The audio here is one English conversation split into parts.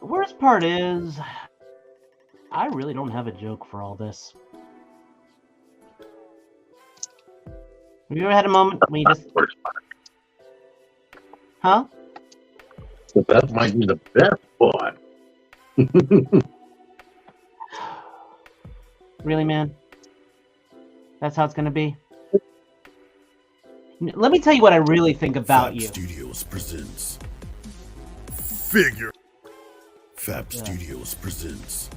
worst part is, I really don't have a joke for all this. Have you ever had a moment when you just... Huh? But that might be the best part. Really, man? That's how it's going to be? Let me tell you what I really think about you. Studios presents Fab Studios presents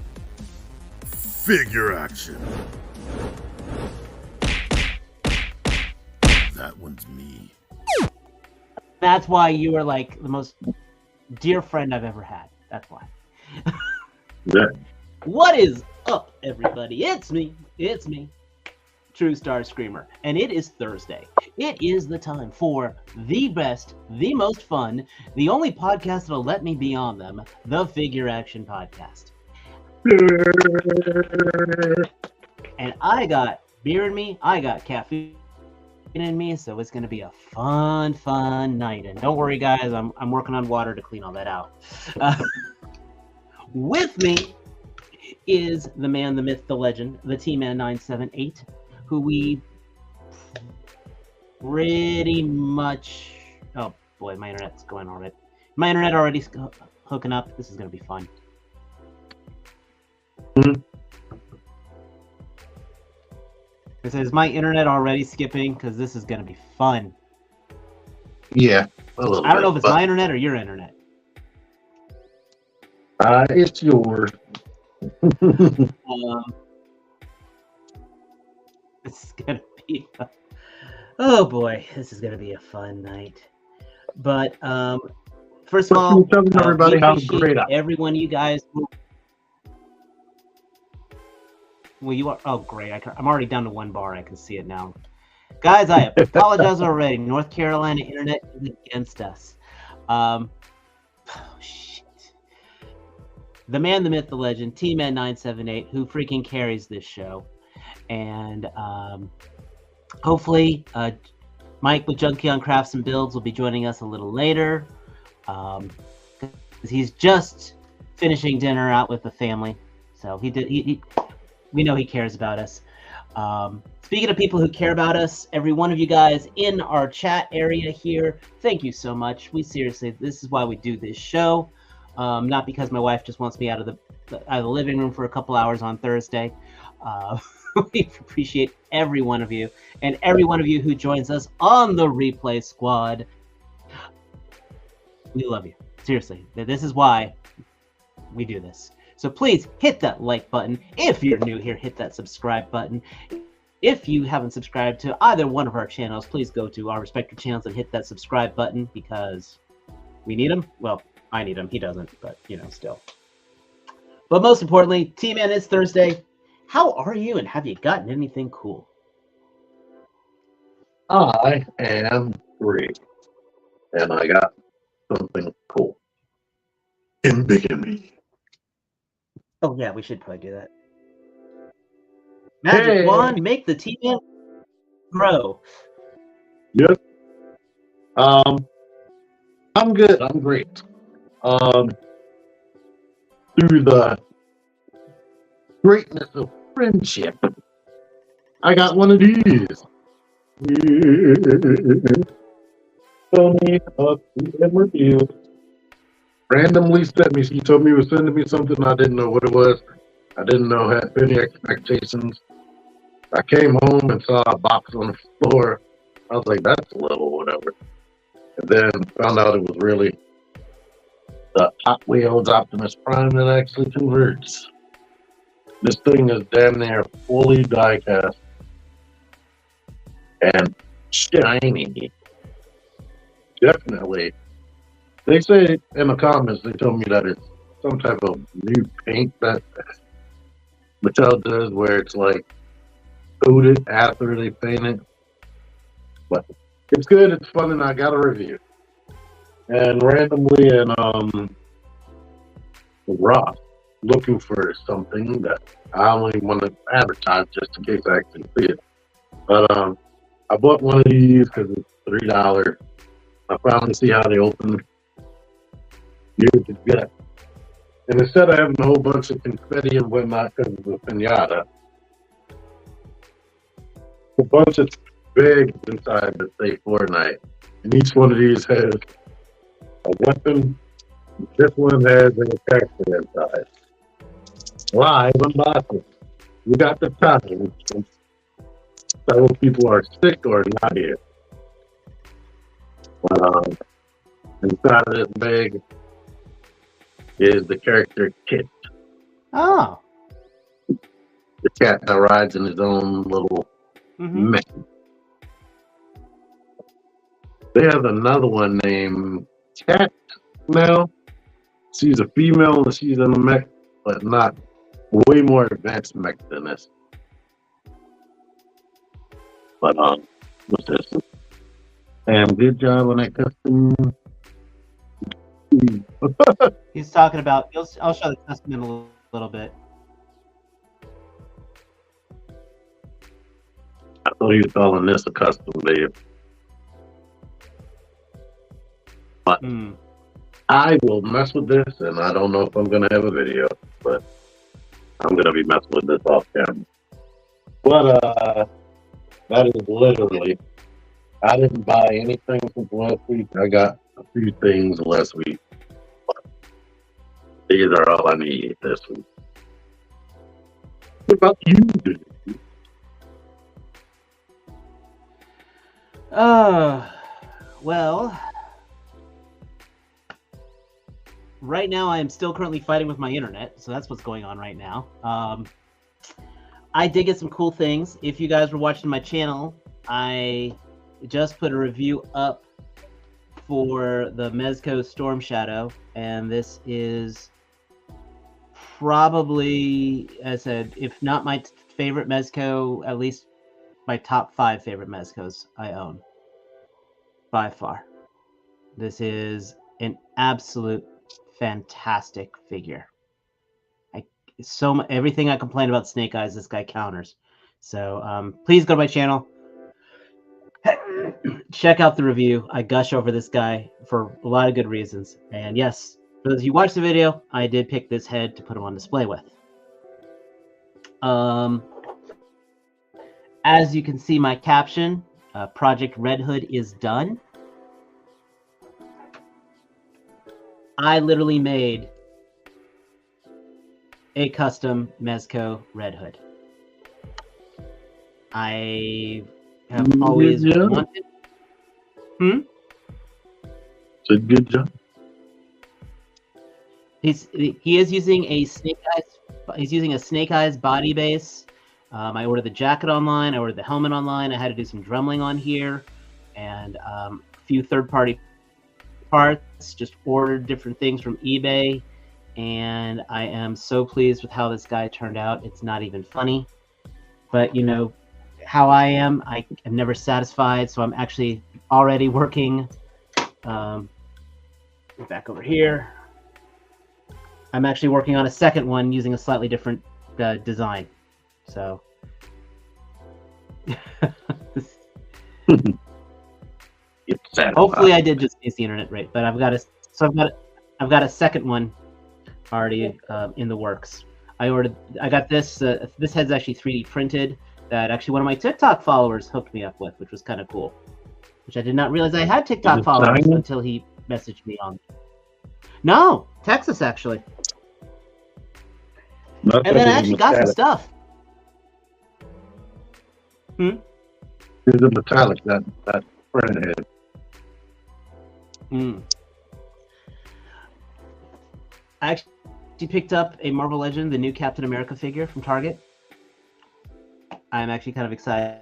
Figure Action. That one's me. That's why you are like the most dear friend I've ever had. That's why. Yeah. What is up, everybody? It's me, Trustarscreamer, and it is Thursday. It is the time for the best, the most fun, the only podcast that'll let me be on them, the Figure Action Podcast. And I got beer in me, I got caffeine in me, so it's going to be a fun night. And don't worry, guys, I'm working on water to clean all that out. With me is the man, the myth, the legend, the T-Man 978, who we pretty much... Oh boy, my internet's going all right. My internet already hooking up. This is going to be fun. It says my internet already skipping because this is going to be fun. Yeah. I don't know if it's my internet or your internet. It's yours. It's gonna be oh boy, this is gonna be a fun night. But first of all, everybody how great every one of you guys. Well, you are. Oh, great! I'm already down to one bar. I can see it now, guys. I apologize already. North Carolina internet is against us. Oh shit! The man, the myth, the legend, T-Man 978, who freaking carries this show. And hopefully Mike with Junkie on Crafts and Builds will be joining us a little later. He's just finishing dinner out with the family. So we know he cares about us. Speaking of people who care about us, every one of you guys in our chat area here, thank you so much. This is why we do this show. Not because my wife just wants me out of the living room for a couple hours on Thursday. We appreciate every one of you, and every one of you who joins us on the replay squad. We love you. Seriously, this is why we do this. So please hit that like button. If you're new here, hit that subscribe button. If you haven't subscribed to either one of our channels, please go to our respective channels and hit that subscribe button because we need them. Well, I need him. He doesn't, but still. But most importantly, T-Man, it's Thursday. How are you, and have you gotten anything cool? I am great, and I got something cool. Embigamy. Oh yeah, we should probably do that. Magic wand, make the T-Man grow. Yep. I'm good. I'm great. Through the greatness of friendship, I got one of these. Sony review. Randomly sent me. He told me he was sending me something. I didn't know what it was. I didn't know had any expectations. I came home and saw a box on the floor. I was like, that's a little whatever. And then found out it was really the Hot Wheels Optimus Prime that actually converts. This thing is damn near fully die-cast and shiny. Definitely. They say in the comments, they told me that it's some type of new paint that Mattel does where it's like coated after they paint it. But it's good, it's fun, and I got a review. And randomly in Ross, looking for something that I only want to advertise just in case I actually see it. But I bought one of these because it's $3. I finally see how they open. Here's the gut. And instead of having a whole bunch of confetti and whatnot because of the pinata, a bunch of bags inside that say Fortnite. And each one of these has a weapon. This one has a character inside. Live unboxing. We got the time. Several people are sick or not here. Inside of this bag is the character Kit. Oh. The cat that rides in his own little mech. They have another one named Cat now. She's a female and she's in a mech, but not way more advanced mech than this. But what's this? Damn, good job on that custom. He's talking about. I'll show the custom in a little bit. I thought he was calling this a custom, Dave. But I will mess with this, and I don't know if I'm going to have a video, but I'm going to be messing with this off camera. But that is literally, I didn't buy anything from last week. I got a few things last week. But these are all I need this week. What about you, dude? Well, right now I am still currently fighting with my internet, so that's what's going on right now. I did get some cool things. If you guys were watching my channel, I just put a review up for the Mezco Storm Shadow, and this is probably, as I said, if not my favorite Mezco, at least my top 5 favorite Mezcos I own. By far. This is an absolute fantastic figure. Everything I complain about Snake Eyes, this guy counters. So please go to my channel. Check out the review. I gush over this guy for a lot of good reasons. And yes, for those of you who watch the video, I did pick this head to put him on display with. As you can see my caption, Project Red Hood is done. I literally made a custom Mezco Red Hood. I have always wanted. It's a good job. He is using a Snake Eyes. He's using a Snake Eyes body base. I ordered the jacket online. I ordered the helmet online. I had to do some drumming on here, and a few third-party parts. Just ordered different things from eBay. And I am so pleased with how this guy turned out. It's not even funny. But, you know, how I am never satisfied. So I'm actually already working. Back over here. I'm actually working on a second one using a slightly different design. So. Hopefully I did just miss the internet rate. But I've got a second one already in the works. I got this. This head's actually 3D printed. That actually one of my TikTok followers hooked me up with, which was kind of cool. Which I did not realize I had TikTok followers until he messaged me on. No, Texas actually. And then I actually got some stuff. It's a metallic that friend head. I actually picked up a Marvel Legend, the new Captain America figure from Target. I'm actually kind of excited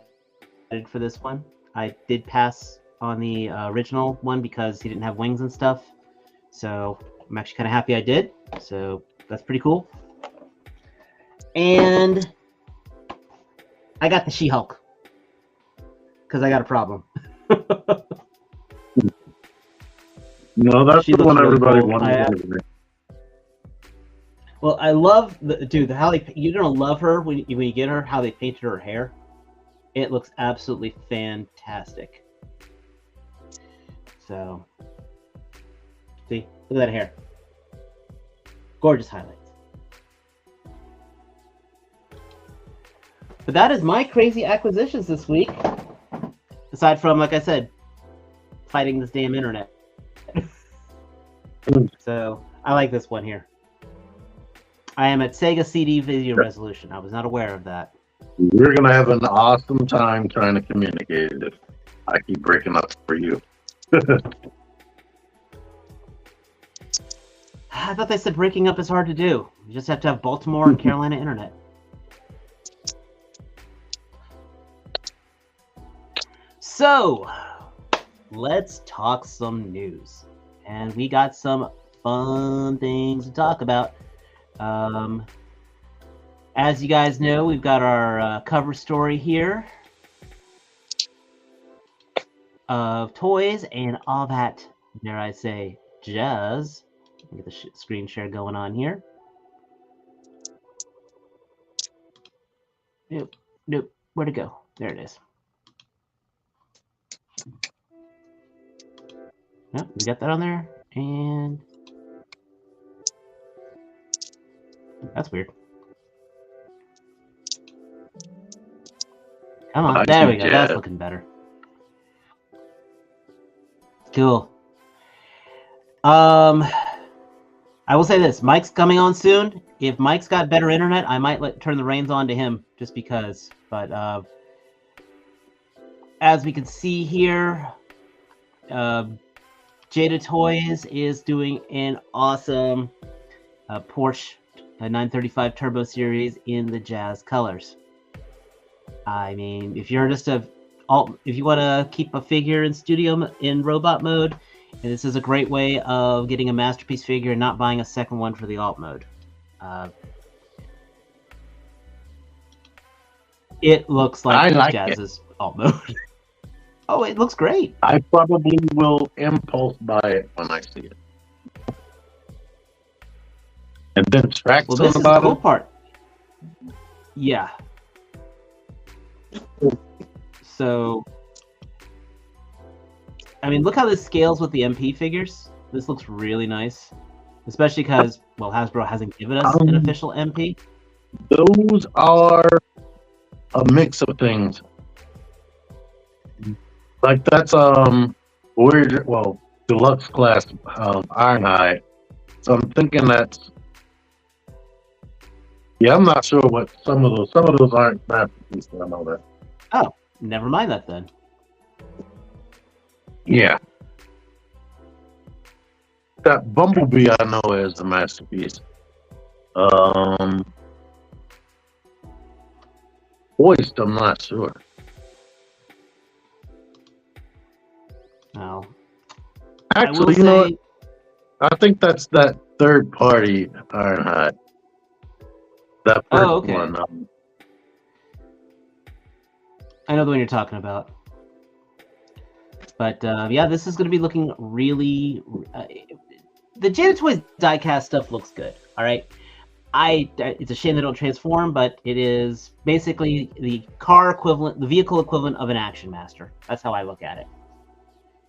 for this one. I did pass on the original one because he didn't have wings and stuff. So I'm actually kind of happy I did. So that's pretty cool. And I got the She-Hulk because I got a problem. No, that's the one everybody wanted. Well, I love how you're gonna love her when you get her. How they painted her hair, it looks absolutely fantastic. So, see, look at that hair. Gorgeous highlights. But that is my crazy acquisitions this week. Aside from, like I said, fighting this damn internet. So I like this one here. I am at Sega CD video resolution. I was not aware of that. We're gonna have an awesome time trying to communicate if I keep breaking up for you. I thought they said breaking up is hard to do. You just have to have Baltimore and Carolina internet. So, let's talk some news. And we got some fun things to talk about. As you guys know, we've got our cover story here of toys and all that, dare I say, jazz. Get the screen share going on here. Nope. Where'd it go? There it is. Yep, we got that on there. And that's weird. Come on, there we go. That's looking better. Cool. I will say this: Mike's coming on soon. If Mike's got better internet, I might turn the reins on to him just because. But as we can see here, Jada Toys is doing an awesome Porsche 935 Turbo Series in the jazz colors. I mean, if you're just if you want to keep a figure in studio in robot mode, this is a great way of getting a masterpiece figure and not buying a second one for the alt mode. It looks like Jazz's alt mode. Oh, it looks great. I probably will impulse buy it when I see it. And then track well, this is the cool part. Yeah. So, I mean, look how this scales with the MP figures. This looks really nice. Especially because, well, Hasbro hasn't given us an official MP. Those are a mix of things. Like that's weird, well, deluxe class Ironhide. So I'm thinking that's, yeah, I'm not sure what some of those aren't masterpieces. I know that. Oh, never mind that then. Yeah. That Bumblebee I know is a masterpiece. Hoist, I'm not sure. No. Actually, you know what? I think that's that third party Ironhide. That first one. I know the one you're talking about. But yeah, this is going to be looking really. The Jada Toys diecast stuff looks good. All right. It's a shame they don't transform, but it is basically the car equivalent, the vehicle equivalent of an Action Master. That's how I look at it.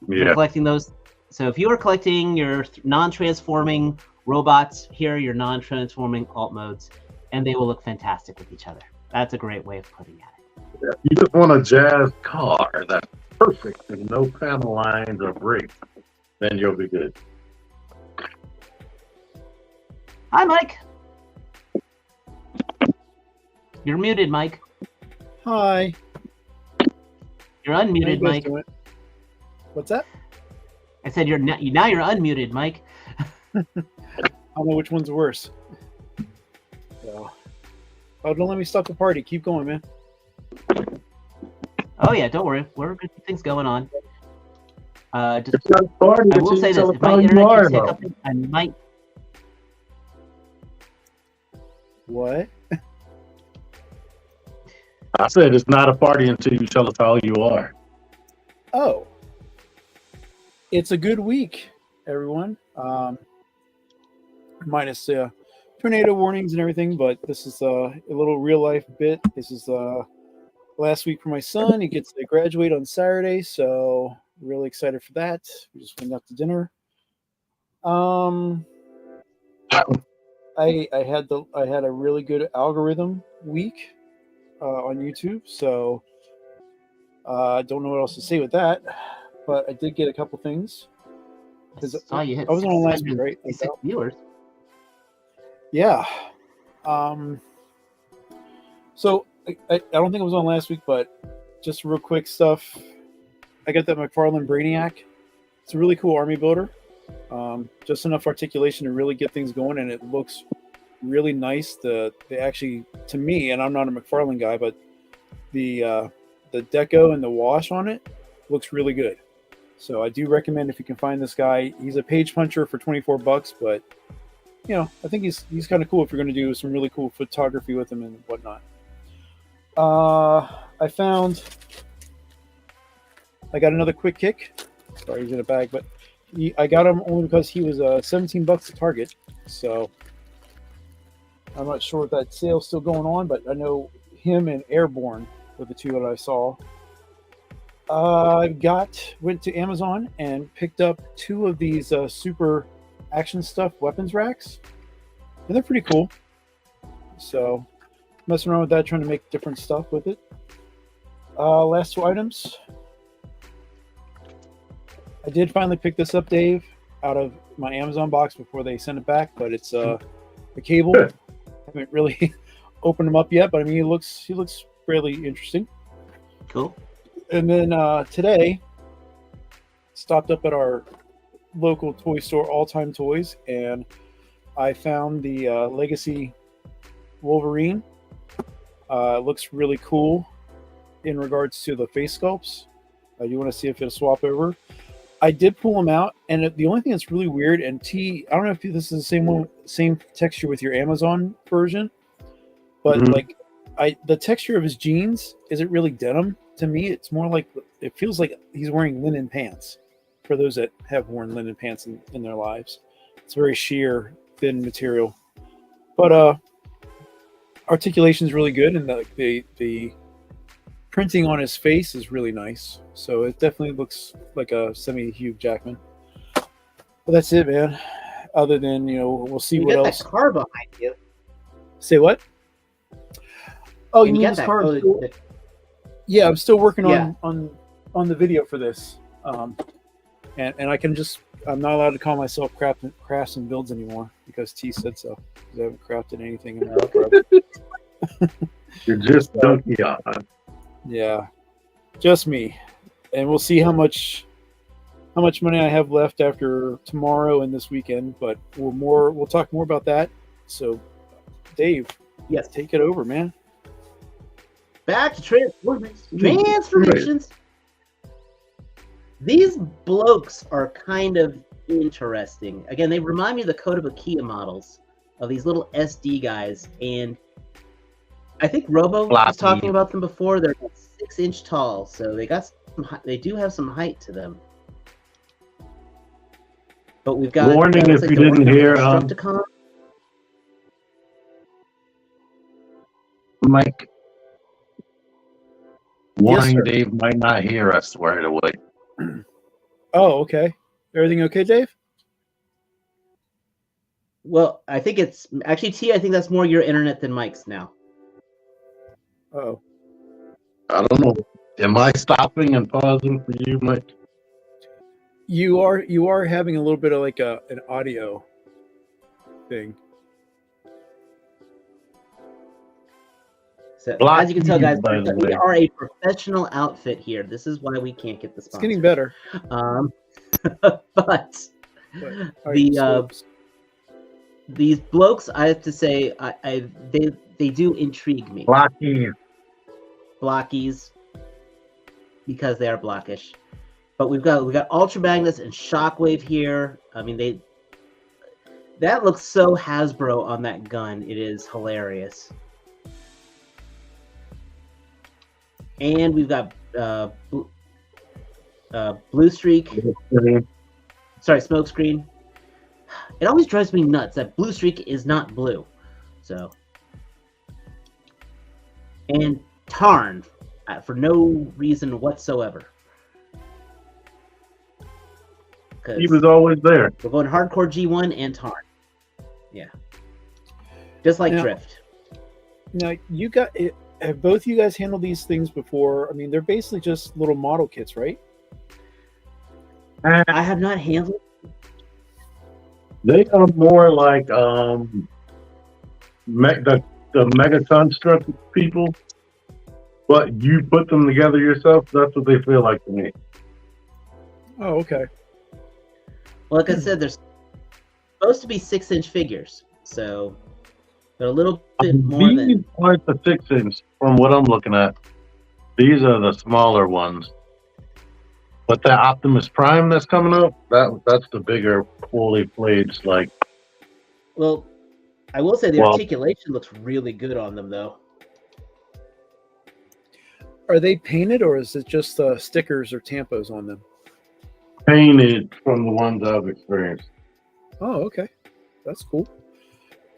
Yeah. For collecting those. So if you are collecting your non-transforming robots, here are your non-transforming alt modes, and they will look fantastic with each other. That's a great way of putting it. Yeah. You just want a jazz car that's perfect and no panel lines or brakes, then you'll be good. Hi, Mike. You're muted, Mike. Hi. You're unmuted, Mike. Doing? What's that? I said now you're unmuted, Mike. I don't know which one's worse. So, oh, don't let me stop the party. Keep going, man. Oh yeah, don't worry. We're good things going on. I will say this: if my internet keeps hiccuping, I might. What? I said it's not a party until you tell us how you are. Oh. It's a good week, everyone. Minus tornado warnings and everything, but this is a little real life bit. This is last week for my son. He gets to graduate on Saturday, so really excited for that. We just went out to dinner. I had a really good algorithm week on YouTube, so I don't know what else to say with that, but I did get a couple things. I saw you hit I was on last week, right? 666 viewers. Yeah. So I don't think it was on last week, but just real quick stuff. I got that McFarlane Brainiac. It's a really cool army builder. Just enough articulation to really get things going, and it looks really nice. They actually, to me, and I'm not a McFarlane guy, but the deco and the wash on it looks really good. So I do recommend if you can find this guy. He's a page puncher for $24, but I think he's kind of cool if you're going to do some really cool photography with him and whatnot. I got another quick kick. Sorry, he's in a bag, but I got him only because he was $17 at Target. So I'm not sure if that sale's still going on, but I know him and Airborne were the two that I saw. Went to Amazon and picked up 2 of these super action stuff weapons racks, and they're pretty cool. So messing around with that, trying to make different stuff with it. Last 2 items. I did finally pick this up, Dave, out of my Amazon box before they sent it back, but it's a cable. I haven't really opened them up yet, but I mean, he looks fairly interesting. Cool. And then today, stopped up at our local toy store, All Time Toys, and I found the Legacy Wolverine. Looks really cool in regards to the face sculpts. You want to see if it'll swap over. I did pull them out, and the only thing that's really weird, and I don't know if this is the same texture with your Amazon version, but the texture of his jeans isn't really denim. To me, it's more like, it feels like he's wearing linen pants. For those that have worn linen pants in their lives, it's very sheer, thin material, but articulation is really good, and the printing on his face is really nice. So it definitely looks like a semi-Hugh Jackman. But that's it, man. Other than we'll see what else. That car behind you. Say what? Oh, you And mean this car? Yeah, I'm still working on the video for this, and I'm not allowed to call myself crafts and builds anymore because T said so. Because I haven't crafted anything in there forever. You're just donkey on. Yeah, just me, and we'll see how much money I have left after tomorrow and this weekend. But we'll talk more about that. So, Dave, yes, take it over, man. Back to transformations. These blokes are kind of interesting. Again, they remind me of the Kotobukiya models of these little SD guys, and I think Robo was talking about them before. They're 6-inch tall, so they do have some height to them. But we've got warning if you didn't hear Mike. Warning, yes, Dave might not hear us right away. Oh, okay. Everything okay, Dave? Well, I think it's actually T. I think that's more your internet than Mike's now. Oh. I don't know. Am I stopping and pausing for you, Mike? You are having a little bit of like an audio thing. So, as you can tell, guys, we are a professional outfit here. This is why we can't get the sponsor. It's getting better. But these blokes, I have to say, they do intrigue me. Blockies, because they are blockish. But we've got Ultra Magnus and Shockwave here. I mean, that looks so Hasbro on that gun. It is hilarious. And we've got Blue Streak. Sorry, Smokescreen. It always drives me nuts that Blue Streak is not blue. So, and Tarn for no reason whatsoever. He was always there. We're going hardcore G1 and Tarn. Yeah. just like Now- Drift. Now, have both you guys handled these things before? I mean, they're basically just little model kits, right? I have not handled. They are more like the mega construct people, but you put them together yourself. That's what they feel like to me. Oh, okay. Well, like I said, they're supposed to be 6-inch figures, so they're a little bit more These than. aren't the 6-inch from what I'm looking at. These are the smaller ones. But that Optimus Prime that's coming up, that's the bigger, fully fledged, like. Well, I will say the Well- articulation looks really good on them, though. Are they painted or is it just stickers or tampos on them? Painted from the ones I've experienced. Oh, okay. That's cool.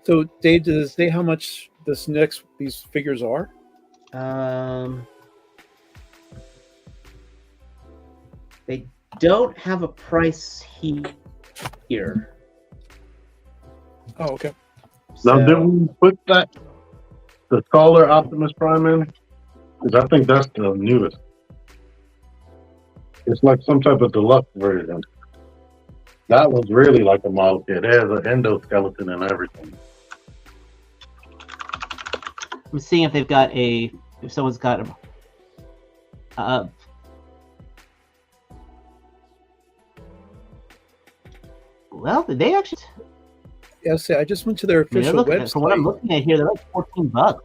So, Dave, does it say how much these figures are? They don't have a price here. Oh, okay. Now, So, did we put the taller Optimus Prime in? Because I think that's the newest. It's like some type of deluxe version. That was really like a model kit. It has an endoskeleton and everything. I'm seeing if they've got if someone's got a. Well, they actually. Yeah, see, I just went to their I mean, official from what I'm website. looking at here, they're like $14.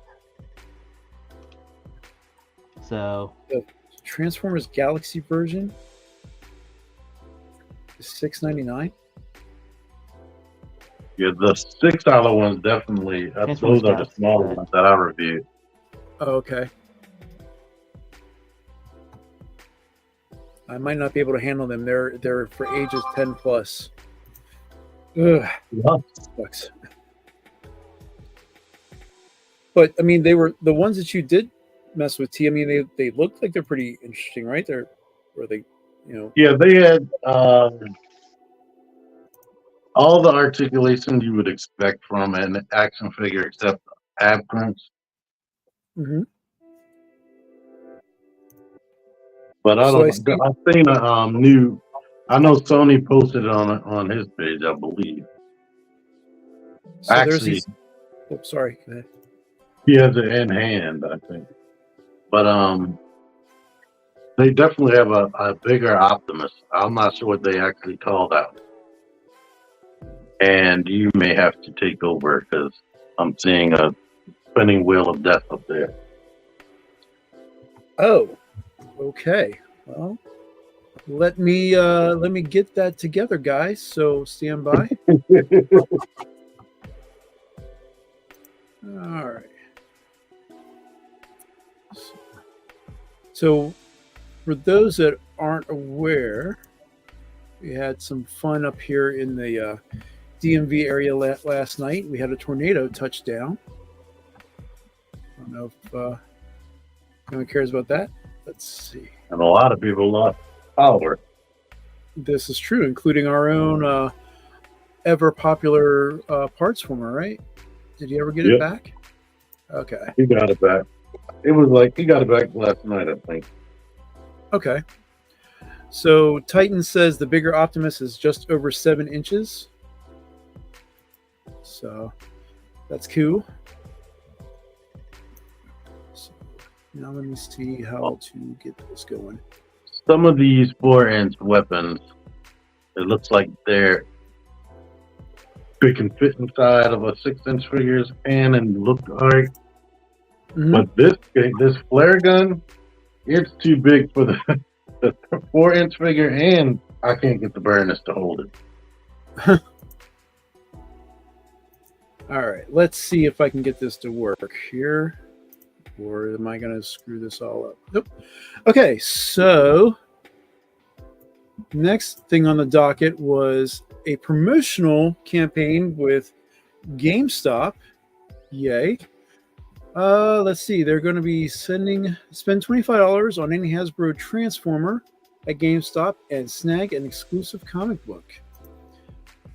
So Transformers Galaxy version is $6.99. Yeah, the $6 ones definitely. Those are the smaller ones that I reviewed. Oh, okay. I might not be able to handle them. They're for ages 10 plus. Ugh, Yeah. sucks. But I mean, they were the ones that you did mess with. I mean, they looked like they're pretty interesting, right? Yeah, they had all the articulation you would expect from an action figure, except ab crunch. Mm-hmm. But I So I don't. see- I've seen a new. I know Sony posted it on his page, I believe. So there's Actually, these. Oh, sorry. Go ahead. he has it in hand, I think. But they definitely have a bigger Optimus. I'm not sure what they actually call that. And you may have to take over because I'm seeing a spinning wheel of death up there. Oh, okay. Well, let me get that together, guys. So stand by. All right. So, for those that aren't aware, we had some fun up here in the DMV area last night. We had a tornado touchdown. I don't know if anyone cares about that. Let's see. And a lot of people lost power. This is true, including our own ever popular Partsformer, right? Did you ever get it Yep. back? Okay. He got it back. It was like he got it back last night, I think. Okay. So Titan says the bigger Optimus is just over 7 inches. So that's cool. So now let me see how to get this going. Some of these 4-inch weapons, it looks like they can fit inside of a 6-inch figure's hand and look alright. Mhm. But this flare gun, it's too big for the 4-inch figure, and I can't get the Burnus to hold it. All right, let's see if I can get this to work here. Or am I going to screw this all up? Nope. Okay, so next thing on the docket was a promotional campaign with GameStop. Yay. Let's see. They're going to be spend $25 on any Hasbro Transformer at GameStop and snag an exclusive comic book.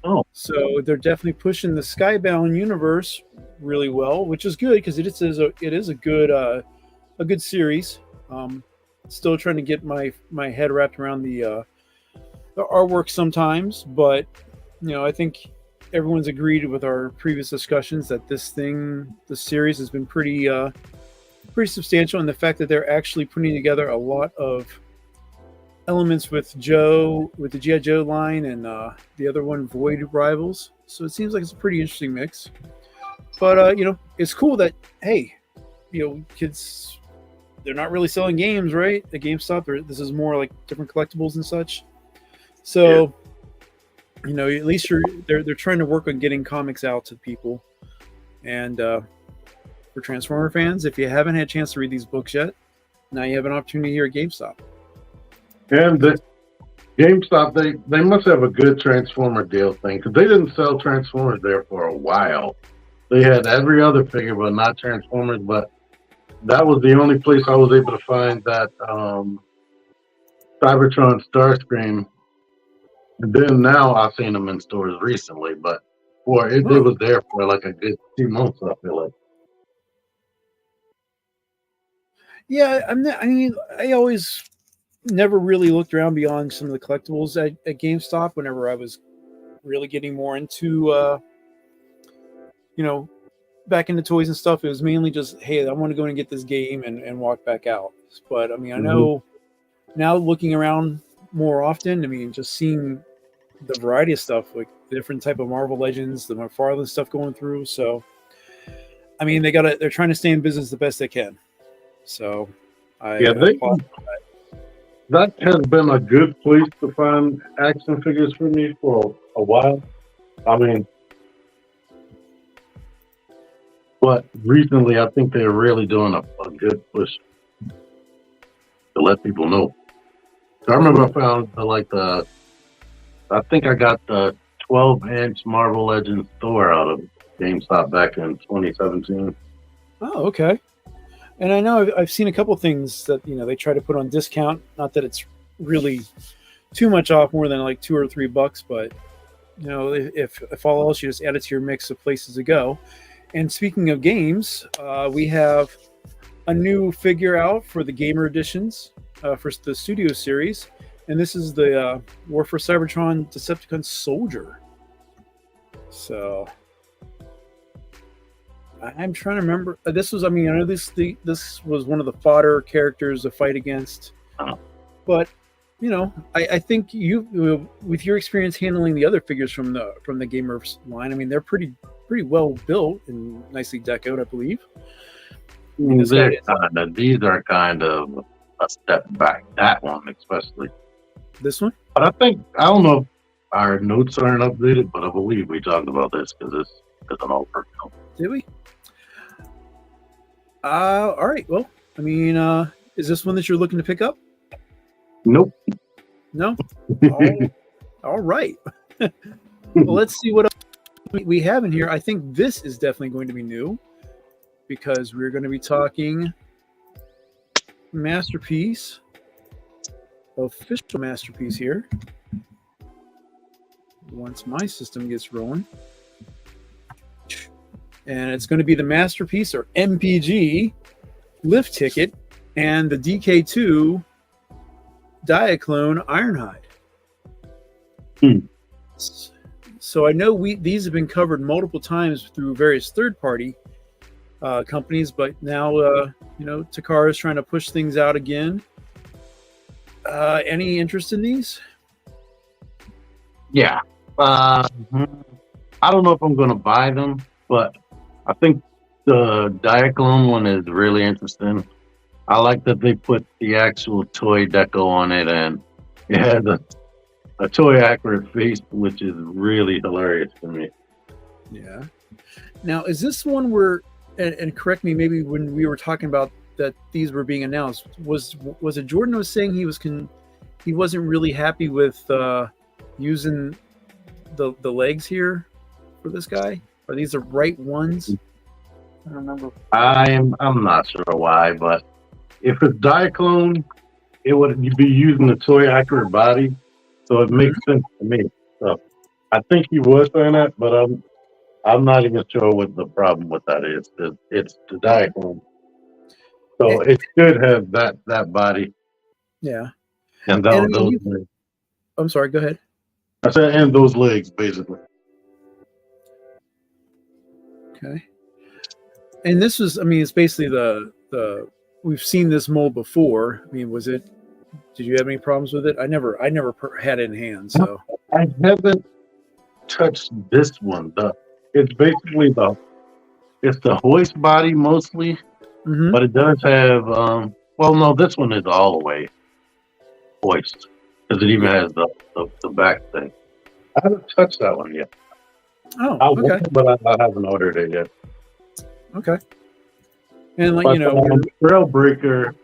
Oh, So they're definitely pushing the Skybound universe really well, which is good because it is a good series. Still trying to get my head wrapped around the artwork sometimes, but I think everyone's agreed with our previous discussions that this series has been pretty substantial, and the fact that they're actually putting together a lot of elements with the G.I. Joe line, and the other one, Void Rivals. So it seems like it's a pretty interesting mix. But it's cool that, hey, kids, they're not really selling games, right? At GameStop, this is more like different collectibles and such. So, at least they're trying to work on getting comics out to people. And for Transformer fans, if you haven't had a chance to read these books yet, now you have an opportunity here at GameStop. and the GameStop, they must have a good Transformer deal thing, because they didn't sell Transformers there for a while. They had every other figure, but not Transformers. But that was the only place I was able to find that Cybertron Starscream. And then now I've seen them in stores recently, but it was there for like a good 2 months, I feel like. Yeah, I always never really looked around beyond some of the collectibles at GameStop whenever I was really getting more into, back into toys and stuff. It was mainly just, hey, I want to go and get this game and walk back out. But, I know now looking around more often, just seeing the variety of stuff, like the different type of Marvel Legends, the McFarlane stuff going through. So, they're trying to stay in business the best they can. So, that has been a good place to find action figures for me for a while. But recently I think they're really doing a good push to let people know. So I remember I found I think I got the 12-inch Marvel Legends Thor out of GameStop back in 2017. Oh, okay. And I know I've seen a couple things that they try to put on discount. Not that it's really too much off, more than like $2 or $3, but if all else, you just add it to your mix of places to go. And speaking of games, we have a new figure out for the Gamer Editions for the Studio Series, and this is the War for Cybertron Decepticon Soldier. So I'm trying to remember. This was, I know this was one of the fodder characters to fight against. But I think you, with your experience handling the other figures from the Gamers line, they're pretty well built and nicely decoed, I believe. These are kind of a step back. That one especially. This one? But I don't know if our notes aren't updated, but I believe we talked about this because this is an old film. Did we? All right. Well, is this one that you're looking to pick up? Nope. No? All right. Well, let's see what else we have in here. I think this is definitely going to be new because we're going to be talking Masterpiece, official Masterpiece here. Once my system gets rolling. And it's going to be the Masterpiece, or MPG, lift ticket, and the DK2 Diaclone Ironhide. So I know these have been covered multiple times through various third-party companies, but now Takara is trying to push things out again. Any interest in these? Yeah. I don't know if I'm going to buy them, but I think the Diaclone one is really interesting. I like that they put the actual toy deco on it, and it has a toy accurate face, which is really hilarious to me. Yeah. Now, is this one where, and correct me, maybe when we were talking about that these were being announced, was it Jordan was saying he wasn't really happy with using the legs here for this guy? Are these the right ones? I don't remember. I'm not sure why, but if it's Diaclone, it would be using the toy accurate body, so it makes sense to me. So I think he was saying that, but I'm not even sure what the problem with that is. It's the diaphragm, so And, it should have that body yeah. and And I mean, those legs. I'm sorry. Go ahead. I said, and those legs basically. Okay. And this was, I mean, it's basically the we've seen this mold before. I mean, did you have any problems with it? I never had it in hand. So I haven't touched this one. It's basically it's the hoist body mostly, Mhm. but it does have well, no, this one is all the way hoist because it even Yeah. has the back thing. I haven't touched that one yet. Oh, I okay. want, but I haven't ordered it yet. Okay. And like, But you know, Trailbreaker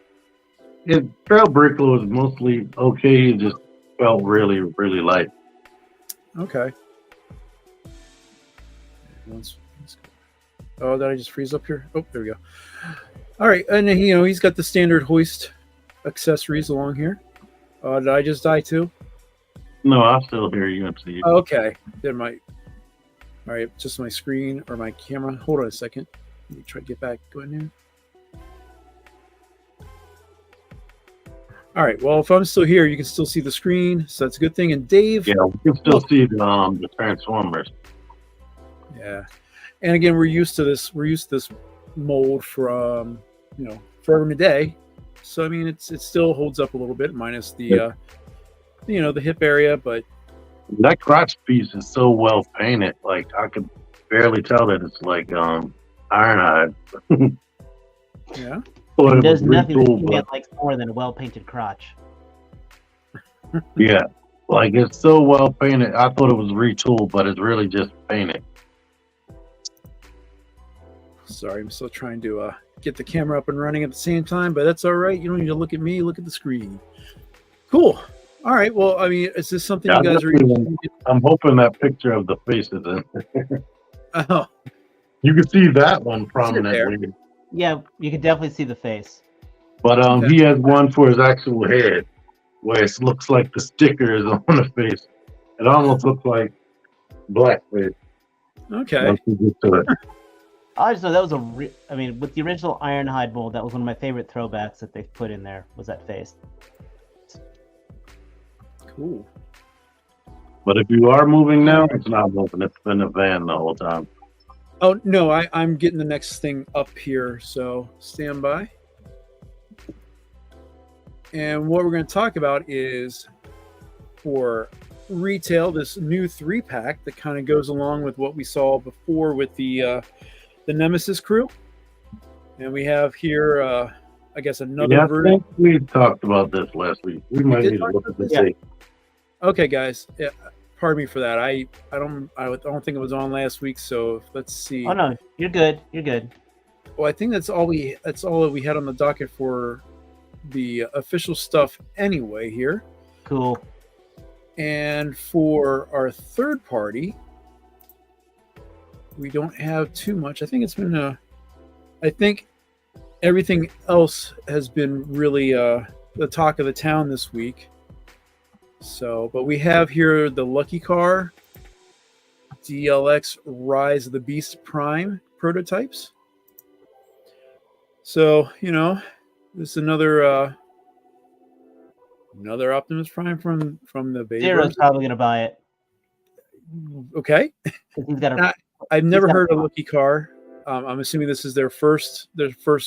was mostly okay. It just felt really, really light. okay. Oh, did I just freeze up here? Oh, there we go. All right, and you know he's got the standard hoist accessories along here. Did I just die too? No, I still hear you and see you. Okay. Then all right, just my screen or my camera. Hold on a second. Let me try to get back. Go in there. All right. Well, if I'm still here, you can still see the screen, so that's a good thing. And Dave. Yeah, we can still see the Transformers. Yeah. And again, we're used to this. We're used to this mold from forever and a day. So I mean, it still holds up a little bit, minus the the hip area, but That crotch piece is so well painted. Like I could barely tell that it's like ironhide. yeah. Or it There's was nothing that retooled, you get but- like more than a well-painted crotch. yeah, like it's so well painted. I thought it was retooled, but it's really just painted. Sorry, I'm still trying to get the camera up and running at the same time, but that's all right. You don't need to look at me. Look at the screen. Cool. All right. Well, I mean, is this something Yeah, you guys are? I'm hoping that picture of the face is in. Oh, You can see that one there. prominently, Yeah, you can definitely see the face. but Okay. he has one for his actual head, where it looks like the sticker is on the face. It almost looks like blackface. Okay. Once you get to it. I just know that was I mean, with the original Ironhide mold, that was one of my favorite throwbacks that they've put in there, was that face. Cool. But if you are moving now, it's not moving. It's been a van the whole time. Oh no, I'm getting the next thing up here, so stand by. And what we're going to talk about is for retail, this new 3-pack that kind of goes along with what we saw before with the Nemesis crew. And we have here, I guess, another Yeah, I version. think we talked about this last week. We might did need to talk look at this. Yeah. date. Okay, guys. Yeah, pardon me for that. I don't think it was on last week. So let's see. Oh no, you're good. You're good. Well, I think that's all that we had on the docket for the official stuff anyway here. Cool. And for our third party, we don't have too much. I think it's been I think everything else has been really the talk of the town this week. So, but we have here the Lucky Car DLX Rise of the Beast Prime prototypes. So, this is another Optimus Prime from the beta. Zero's probably gonna buy it. Okay. 'Cause he's got a I've never got- heard of Lucky Car. I'm assuming this is their first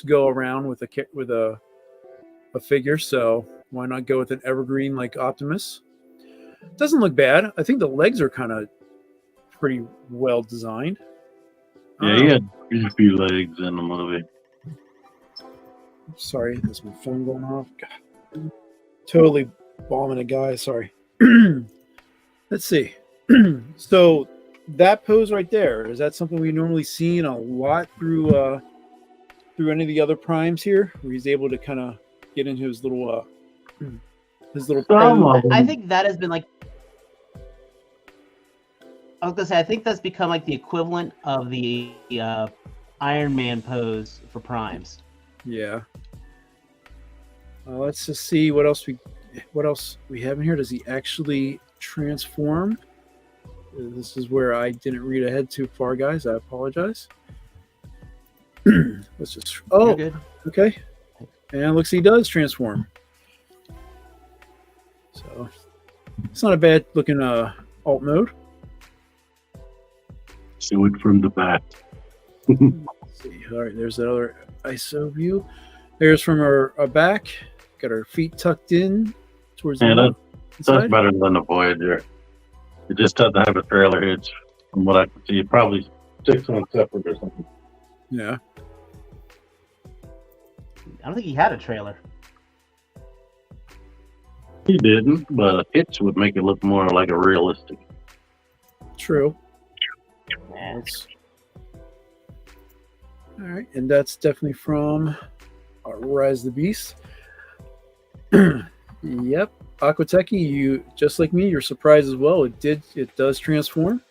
go around with a figure. So why not go with an evergreen like Optimus? Doesn't look bad. I think the legs are kind of pretty well designed. Yeah, he had beefy legs in the movie. Sorry, there's my phone going off. God. Totally bombing a guy. Sorry. Let's see. So that pose right there, is that something we normally see in a lot through any of the other primes here, where he's able to kind of get into his little Some pose? of them. I think that has been like. I was gonna say, I think that's become like the equivalent of the Iron Man pose for primes. Yeah. Let's just see what else we have in here. Does he actually transform? This is where I didn't read ahead too far, guys. I apologize. Let's just. Oh, You're good. okay. And looks he does transform. So it's not a bad looking alt mode. See it from the back. Let's see. All right, there's that other ISO view. There's from our back. Got our feet tucked in towards the That's better than the Voyager. It just doesn't have a trailer hitch, from what I can see. Probably 6 months separate or something. Yeah. I don't think he had a trailer. He didn't, but a hitch would make it look more like a realistic. True. Yeah. All right, and that's definitely from Rise of the Beast. Yep, Aquateki, you just like me, you're surprised as well. It does transform.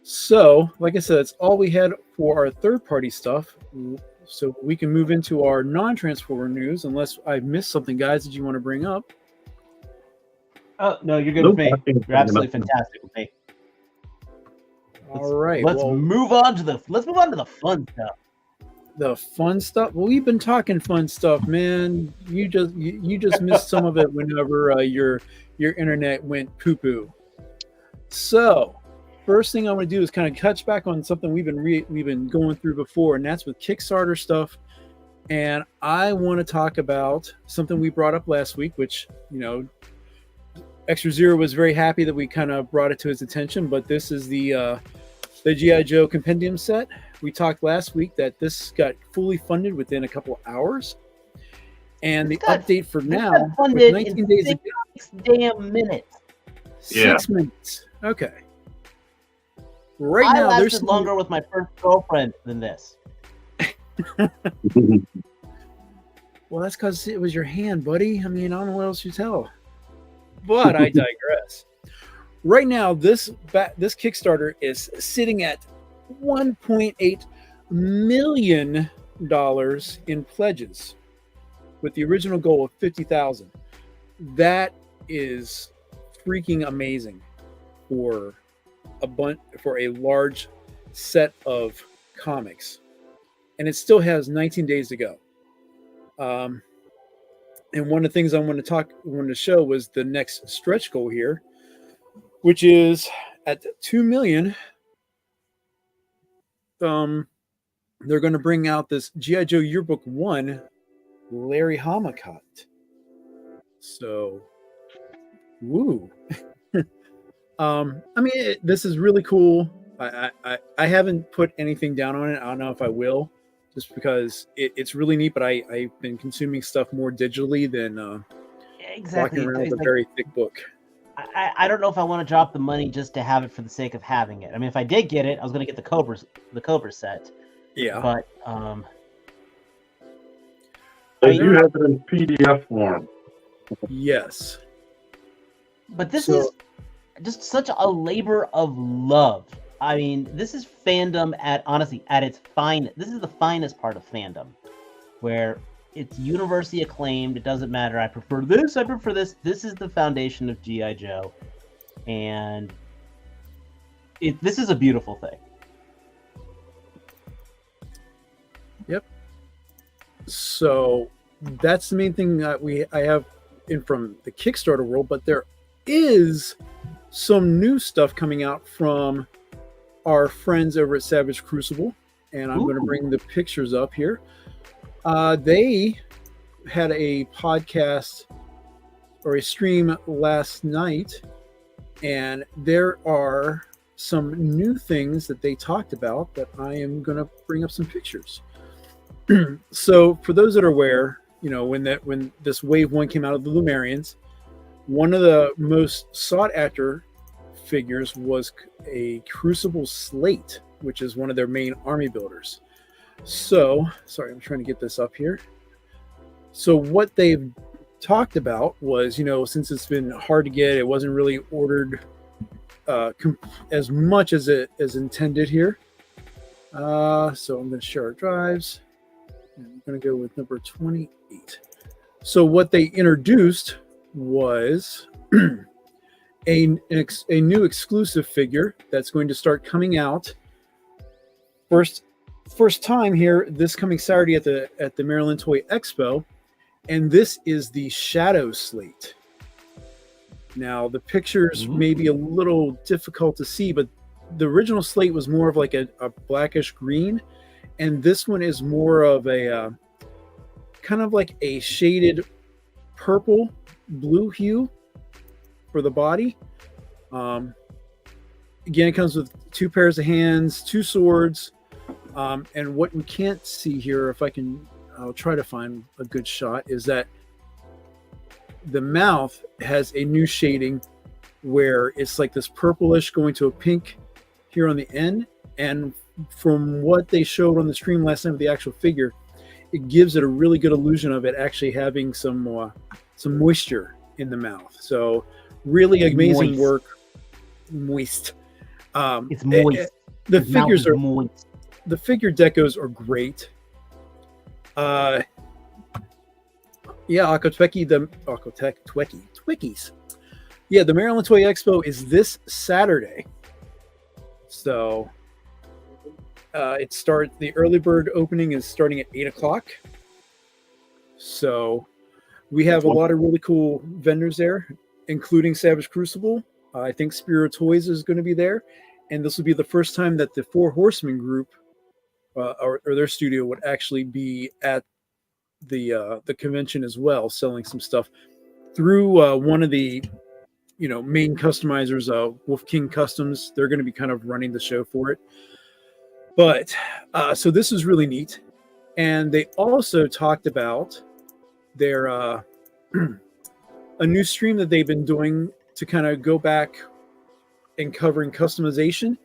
So, like I said, that's all we had for our third-party stuff. So we can move into our non-transformer news, unless I missed something, guys. Did you want to bring up? Oh no, you're good with me. You're absolutely fantastic with me. All right. Let's move on to the fun stuff. The fun stuff. Well, we've been talking fun stuff, man. You just missed some of it whenever your internet went poo poo. So, first thing I want to do is kind of touch back on something we've been going through before, and that's with Kickstarter stuff. And I want to talk about something we brought up last week, which ExtraZero was very happy that we kind of brought it to his attention. But this is the G.I. Joe Compendium set. We talked last week that this got fully funded within a couple of hours. And the update for now, funded 19 in days 6 damn minutes. 6 minutes. Okay. Right now, I there's lasted longer with my first girlfriend than this. Well, that's because it was your hand, buddy. I mean, I don't know what else you tell. But I digress. Right now, this Kickstarter is sitting at $1.8 million in pledges, with the original goal of 50,000. That is freaking amazing for a large set of comics, and it still has 19 days to go. And one of the things I wanted to show was the next stretch goal here, which is at 2 million. They're going to bring out this G.I. Joe Yearbook 1 Larry Hama cut. So, woo. I mean, this is really cool. I haven't put anything down on it. I don't know if I will, just because it's really neat. But I've been consuming stuff more digitally than exactly. walking around with a very thick book. I don't know if I want to drop the money just to have it for the sake of having it. I mean, if I did get it, I was going to get the Cobra set. Yeah. But you have it in PDF form. Yes. But this is just such a labor of love. I mean, this is fandom at its finest. This is the finest part of fandom, where it's universally acclaimed. It doesn't matter. I prefer this. I prefer this. This is the foundation of G.I. Joe, and this is a beautiful thing. Yep. So that's the main thing that I have in from the Kickstarter world, but there is some new stuff coming out from our friends over at Savage Crucible, and I'm going to bring the pictures up here. They had a podcast or a stream last night, and there are some new things that they talked about that I am going to bring up some pictures. So for those that are aware, when this Wave 1 came out of the Lumerians, one of the most sought after figures was a Crucible Slate, which is one of their main army builders. So, sorry, I'm trying to get this up here. So what they've talked about was, since it's been hard to get, it wasn't really ordered as much as it is intended here. So I'm going to share our drives. I'm going to go with number 28. So what they introduced was a new exclusive figure that's going to start coming out first time here this coming Saturday at the Maryland Toy Expo, and this is the Shadow Slate. Now the pictures may be a little difficult to see, but the original slate was more of like a blackish green, and this one is more of a kind of like a shaded purple blue hue for the body. Again, it comes with 2 pairs of hands, 2 swords, and what we can't see here, I'll try to find a good shot, is that the mouth has a new shading where it's like this purplish going to a pink here on the end, and from what they showed on the stream last night with the actual figure, it gives it a really good illusion of it actually having some moisture in the mouth. So really amazing work. Moist. It's moist. The figures are moist. The figure decos are great. Twickies. Yeah, the Maryland Toy Expo is this Saturday. So the early bird opening is starting at 8:00. So we have a lot of really cool vendors there, including Savage Crucible. I think Spiro Toys is going to be there. And this will be the first time that the Four Horsemen group or their studio would actually be at the convention as well, selling some stuff through one of the main customizers, Wolf King Customs. They're going to be kind of running the show for it. But so this is really neat. And they also talked about their a new stream that they've been doing to kind of go back and covering customization.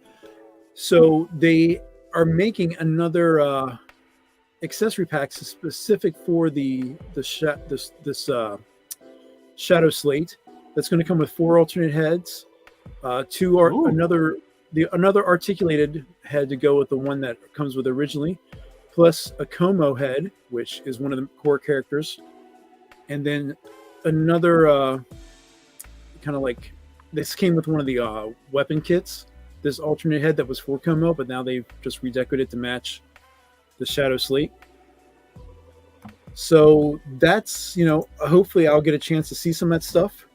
So they are making another accessory pack specific for this Shadow Slate that's going to come with 4 alternate heads, another articulated head to go with the one that comes with originally, plus a Como head, which is one of the core characters, and then another kind of like this came with one of the weapon kits. This alternate head that was for Como, but now they've just redecorated it to match the Shadow Slate. So that's, hopefully I'll get a chance to see some of that stuff.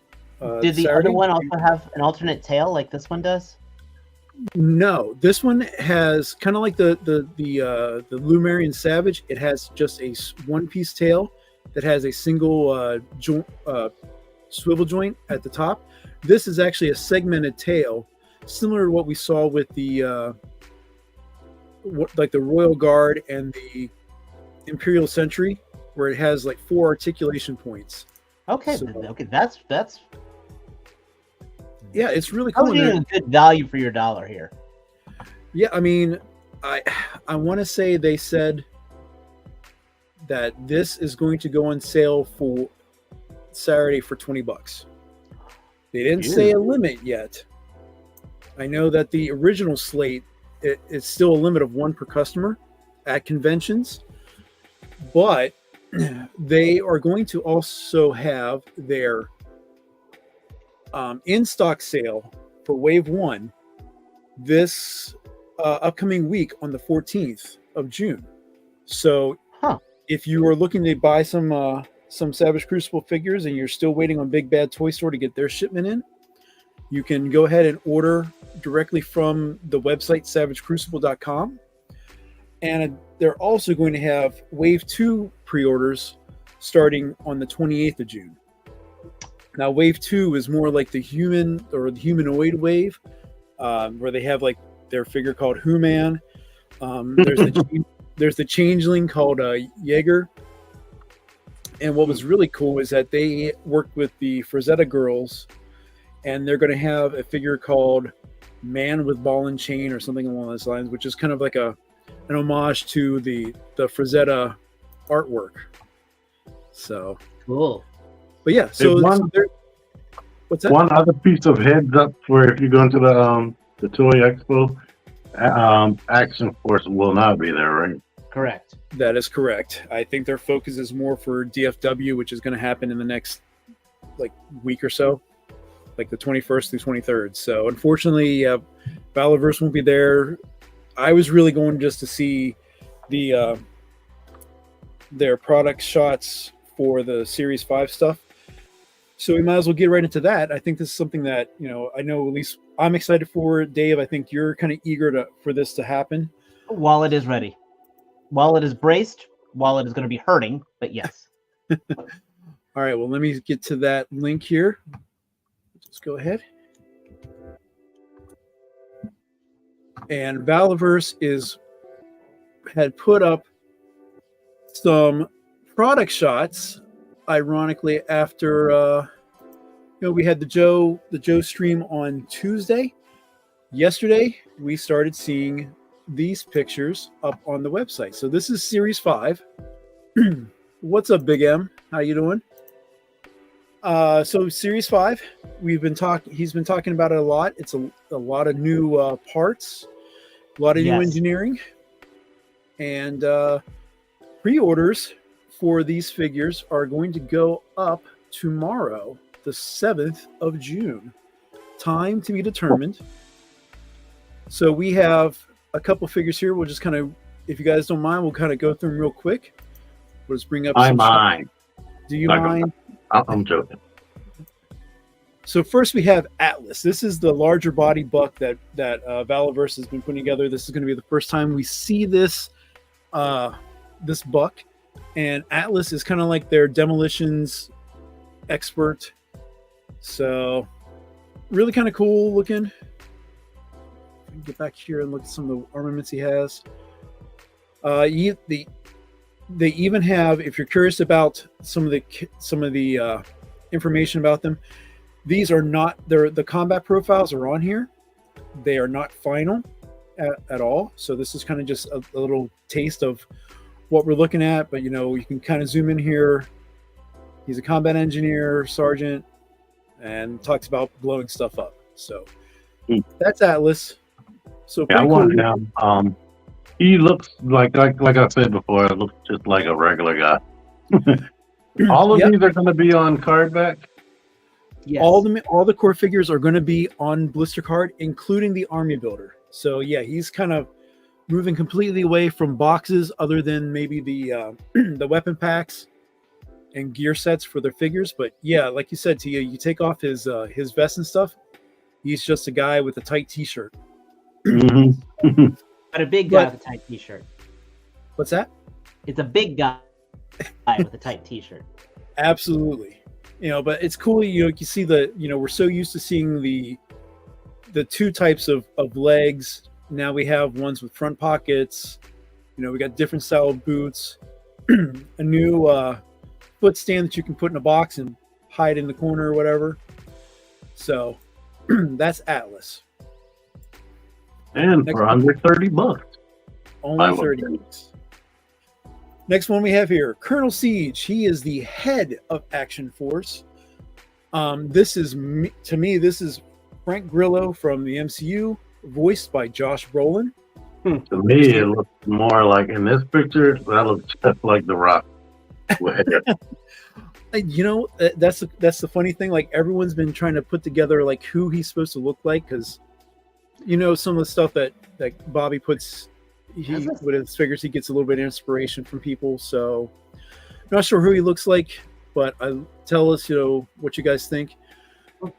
Did the Saturday. Other one also have an alternate tail like this one does? No, this one has kind of like the Lumerian Savage. It has just a one-piece tail that has a single swivel joint at the top. This is actually a segmented tail, similar to what we saw with the the Royal Guard and the Imperial Sentry, where it has like 4 articulation points. Okay, that's yeah, it's really cool. Getting a good value for your dollar here. Yeah, I mean, I want to say they said that this is going to go on sale for Saturday for $20. They didn't say a limit yet. I know that the original slate, it's still a limit of 1 per customer at conventions, but they are going to also have their in-stock sale for Wave 1 this upcoming week on the 14th of June. So if you are looking to buy some Savage Crucible figures and you're still waiting on Big Bad Toy Store to get their shipment in, you can go ahead and order directly from the website savagecrucible.com. And they're also going to have Wave 2 pre-orders starting on the 28th of June. Now, Wave 2 is more like the human or the humanoid wave, where they have like their figure called Human. There's the changeling called Jaeger. And what was really cool is that they worked with the Frazetta girls, and they're going to have a figure called Man with Ball and Chain or something along those lines, which is kind of like an homage to the Frazetta artwork. So cool. But yeah, so what's that? One other piece of heads up for if you go into the Toy Expo, Action Force will not be there, right? Correct. That is correct. I think their focus is more for DFW, which is going to happen in the next week or so. like the 21st through 23rd. So unfortunately, Valorverse won't be there. I was really going just to see the their product shots for the Series 5 stuff. So we might as well get right into that. I think this is something that, I know at least I'm excited for. Dave, I think you're kind of eager for this to happen. Wallet is ready. Wallet is braced. Wallet is going to be hurting, but yes. All right, well, let me get to that link here. Let's go ahead. And Valorverse had put up some product shots, ironically, after we had the Joe stream on Tuesday. Yesterday, we started seeing these pictures up on the website. So this is Series 5. What's up, Big M? How you doing? So Series 5, he's been talking about it a lot. It's a lot of new parts, a lot of new engineering, and pre-orders for these figures are going to go up tomorrow, the 7th of June. Time to be determined. So we have a couple figures here. We'll just kind of, if you guys don't mind, we'll kind of go through them real quick. We'll just bring up. I mind. Do you mind? I'm joking. So first we have Atlas. This is the larger body buck that Valorverse has been putting together. This is going to be the first time we see this this buck, and Atlas is kind of like their demolitions expert. So really kind of cool looking. Get back here and look at some of the armaments he has. They even have, if you're curious about some of the information about them, these are not the combat profiles are on here. They are not final at all. So this is kind of just a little taste of what we're looking at. But you can kind of zoom in here. He's a combat engineer, sergeant, and talks about blowing stuff up. So that's Atlas. So I cool. want him. He looks like I said before. It looks just like a regular guy. All of these are going to be on card back. Yes. All the core figures are going to be on blister card, including the army builder. So yeah, he's kind of moving completely away from boxes, other than maybe the the weapon packs and gear sets for their figures. But yeah, like you said, Tia, you take off his vest and stuff. He's just a guy with a tight T-shirt. Mm-hmm. But a big guy with a tight T-shirt. What's that? It's a big guy with a tight T-shirt. Absolutely. But it's cool. You see we're so used to seeing the two types of legs. Now we have ones with front pockets. We got different style of boots, a new foot stand that you can put in a box and hide in the corner or whatever. So that's Atlas. And Next for under $30. Only 30 bucks. Next one we have here, Colonel Siege. He is the head of Action Force. This is Frank Grillo from the MCU, voiced by Josh Brolin. To me, it looks more like, in this picture, that looks just like The Rock. That's the funny thing. Like, everyone's been trying to put together like who he's supposed to look like, because some of the stuff that Bobby puts with his figures, he gets a little bit of inspiration from people. So not sure who he looks like, but tell us what you guys think.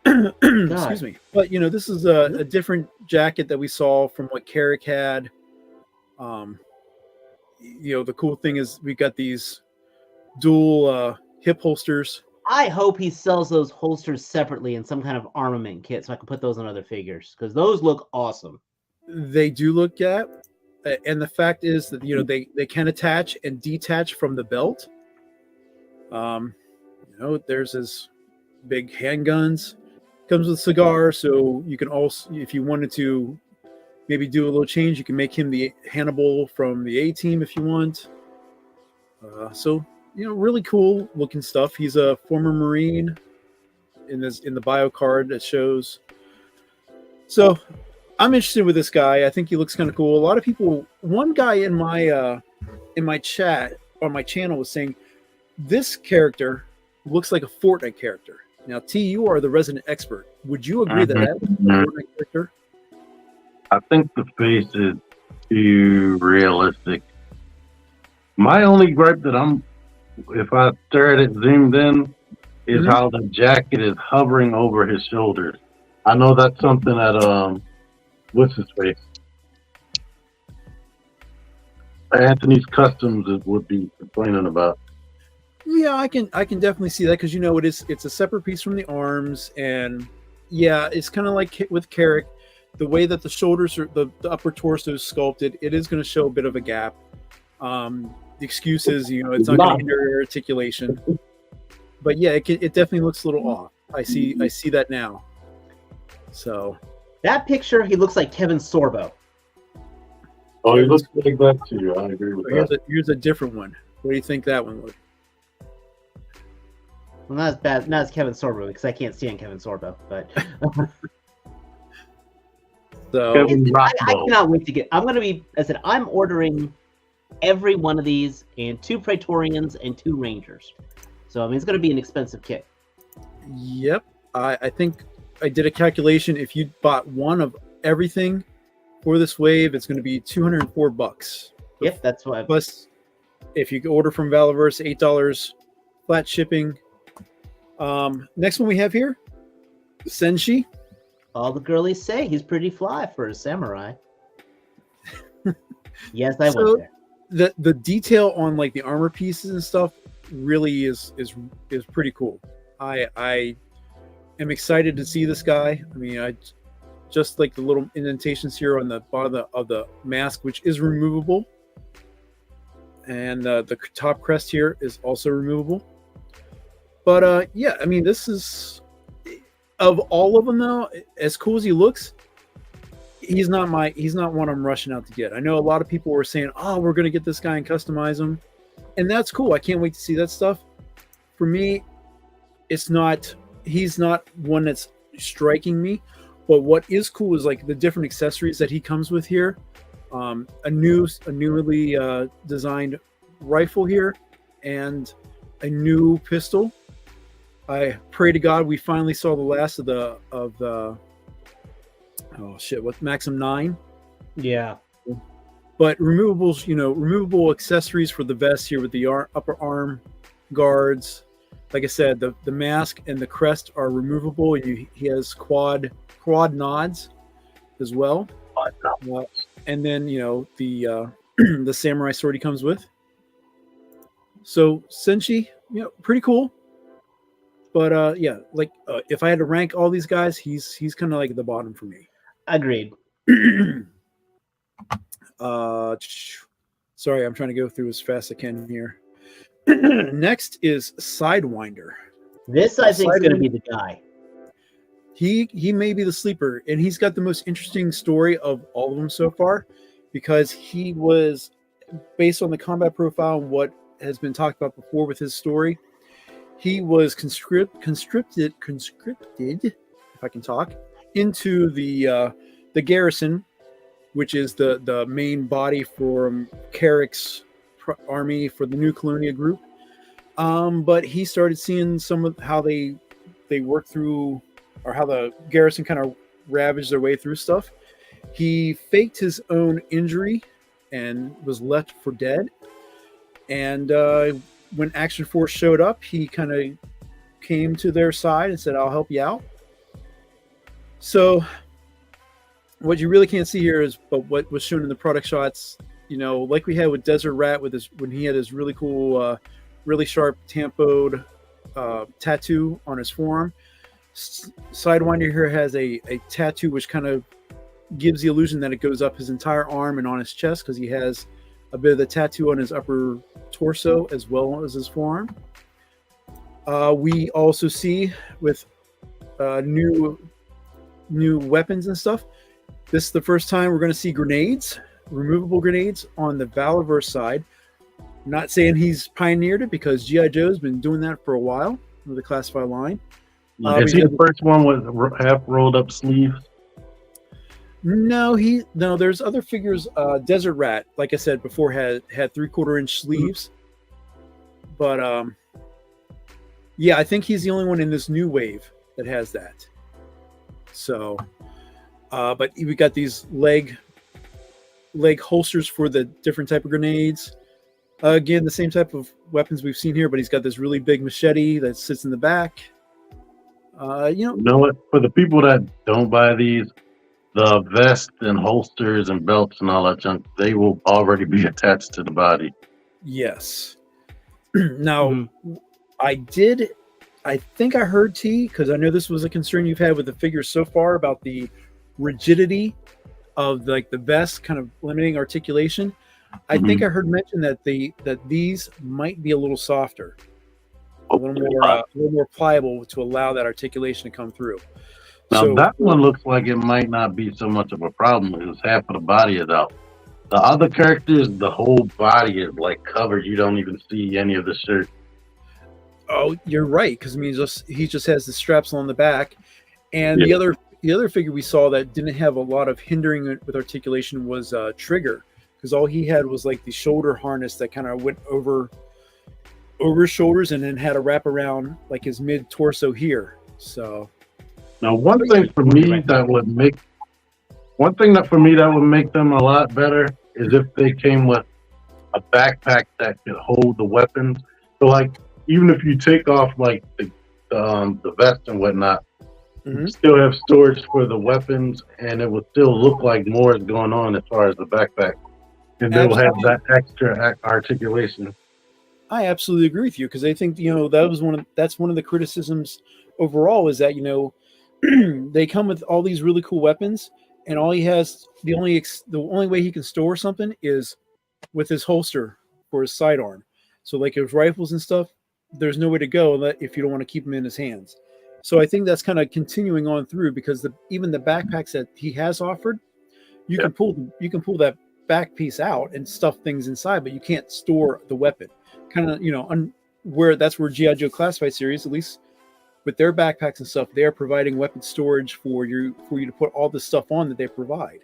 Excuse me. But this is a different jacket that we saw from what Carrick had. The cool thing is we got these dual hip holsters. I hope he sells those holsters separately in some kind of armament kit, so I can put those on other figures, because those look awesome. They do look at, and the fact is that they can attach and detach from the belt. There's his big handguns. Comes with a cigar, so you can also, if you wanted to maybe do a little change, you can make him the Hannibal from the A-Team if you want. So really cool looking stuff. He's a former Marine in the bio card that shows. So I'm interested with this guy. I think he looks kind of cool. A lot of people, one guy in my chat on my channel was saying this character looks like a Fortnite character. Now, T, you are the resident expert. Would you agree that that was a Fortnite character? I think the face is too realistic. My only gripe that if I stare at it zoomed in, is how the jacket is hovering over his shoulders. I know that's something that what's his face? Anthony's Customs would be complaining about. Yeah, I can definitely see that because it's a separate piece from the arms, and yeah, it's kind of like with Carrick, the way that the shoulders are, the upper torso is sculpted, it is going to show a bit of a gap. The excuse is, it's not going to hinder your articulation, but yeah, it definitely looks a little off. I see that now. So that picture, he looks like Kevin Sorbo. Oh, he looks like that too. I agree with that. Here's a different one. What do you think that one looks? Well, not as bad, not as Kevin Sorbo, because I can't stand Kevin Sorbo, but so I cannot wait to get. I'm ordering every one of these and 2 Praetorians and 2 Rangers. So I mean, it's going to be an expensive kit. Yep, I think I did a calculation. If you bought one of everything for this wave, it's going to be $204. Yep, that's what. Plus, if you order from Valaverse, $8 flat shipping. Next one we have here, Senshi. All the girlies say he's pretty fly for a samurai. Yes, I went there. The detail on like the armor pieces and stuff really is pretty cool. I am excited to see this guy. I mean, I just like the little indentations here on the bottom of the mask, which is removable, and the top crest here is also removable. But yeah, I mean, this is, of all of them though, as cool as he looks, he's not one I'm rushing out to get. I know a lot of people were saying, "Oh, we're gonna get this guy and customize him," and that's cool. I can't wait to see that stuff. For me, he's not one that's striking me. But what is cool is like the different accessories that he comes with here. A newly designed rifle here, and a new pistol. I pray to God we finally saw the last of the what's Maxim 9. Yeah. But removable accessories for the vest here with the upper arm guards. Like I said, the mask and the crest are removable. He has quad nods as well. And then the the samurai sword he comes with. So Senshi, pretty cool. But yeah, like if I had to rank all these guys, he's kind of like at the bottom for me. Agreed. Sorry, I'm trying to go through as fast as I can here. Next is Sidewinder. This I think is going to be the guy. He may be the sleeper, and he's got the most interesting story of all of them so far, because he was, based on the combat profile and what has been talked about before with his story, he was conscripted, if I can talk, into the garrison, which is the main body for Carrick's army for the new Colonia group. But he started seeing some of how they work through, or how the garrison kind of ravaged their way through stuff. He faked his own injury and was left for dead. And when Action Force showed up, he kind of came to their side and said, "I'll help you out." So what you really can't see here is, but what was shown in the product shots, like we had with Desert Rat when he had his really cool, really sharp tampoed tattoo on his forearm. Sidewinder here has a tattoo which kind of gives the illusion that it goes up his entire arm and on his chest, because he has a bit of the tattoo on his upper torso as well as his forearm. We also see with new weapons and stuff. This is the first time we're going to see grenades, removable grenades on the Valaverse side. I'm not saying he's pioneered it, because G.I. Joe's been doing that for a while with the Classified line. Is he the first one with half rolled up sleeves? No, there's other figures. Desert Rat, like I said before, had 3/4-inch sleeves. But yeah, I think he's the only one in this new wave that has that. So, but we got these leg holsters for the different type of grenades. Again, the same type of weapons we've seen here, but he's got this really big machete that sits in the back. You know what? For the people that don't buy these, the vest and holsters and belts and all that junk, they will already be attached to the body. Yes. Now, I think I heard T, because I know this was a concern you've had with the figures so far about the rigidity of the vest kind of limiting articulation. I think I heard mention that these might be a little softer, a little more pliable to allow that articulation to come through. Now So that one looks like it might not be so much of a problem because half of the body is out. The other characters, the whole body is like covered. You don't even see any of the shirt. oh, you're right, because I mean, he just has the straps on the back, and the other figure we saw that didn't have a lot of hindering with articulation was Trigger, because all he had was like the shoulder harness that kind of went over his shoulders and then had a wrap around like his mid torso here. So now, one thing that would make them a lot better is if they came with a backpack that could hold the weapons. So, like, even if you take off like the vest and whatnot, you still have storage for the weapons, and it will still look like more is going on as far as the backpack, and they will have that extra articulation. I absolutely agree with you, because I think that's one of the criticisms overall is that they come with all these really cool weapons, and all he has the only way he can store something is with his holster for his sidearm. So like his rifles and stuff, there's no way to go if you don't want to keep them in his hands. So I think that's kind of continuing on through, because even the backpacks that he has offered, you can pull that back piece out and stuff things inside, but you can't store the weapon. Kind of where G.I. Joe Classified series, at least with their backpacks and stuff, they are providing weapon storage for you to put all the stuff on that they provide.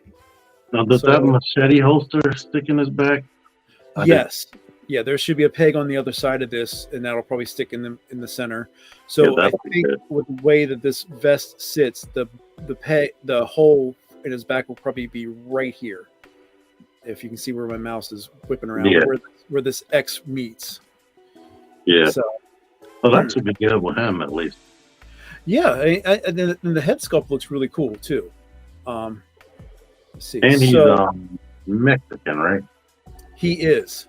Now, does that machete holster stick in his back? Yes. Yeah, there should be a peg on the other side of this, and that'll probably stick in the center. So I think with the way that this vest sits, the hole in his back will probably be right here. If you can see where my mouse is whipping around, where this X meets. Yeah. So that should be good with him at least. Yeah, and the head sculpt looks really cool too. Let's see. And he's Mexican, right? He is.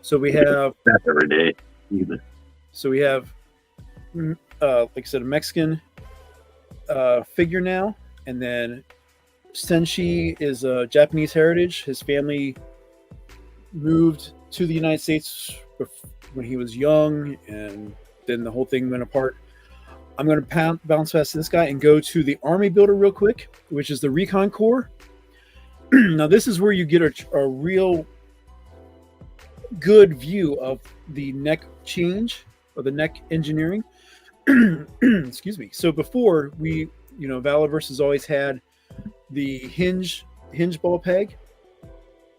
So we have that every day either. So we have, like I said, a Mexican figure now, and then Senshi is a Japanese heritage. His family moved to the United States when he was young, and then the whole thing went apart. I'm going to bounce past this guy and go to the Army Builder real quick, which is the Recon Corps. Now, this is where you get a real good view of the neck change or the neck engineering. Excuse me. So before Valaverse has always had the hinge ball peg,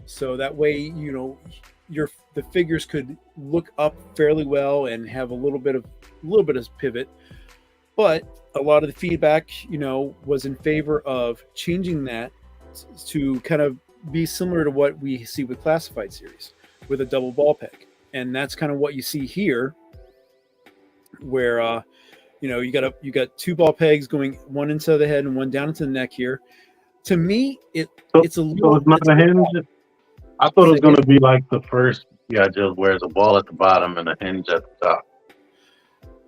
so that way the figures could look up fairly well and have a little bit of pivot. But a lot of the feedback was in favor of changing that to kind of be similar to what we see with Classified series with a double ball peg, and that's kind of what you see here, where you got two ball pegs going one inside the head and one down into the neck here. To me, it's a little. So it's not a hinge. I thought it was going to be like the first G.I. Joe, where there's a ball at the bottom and a hinge at the top.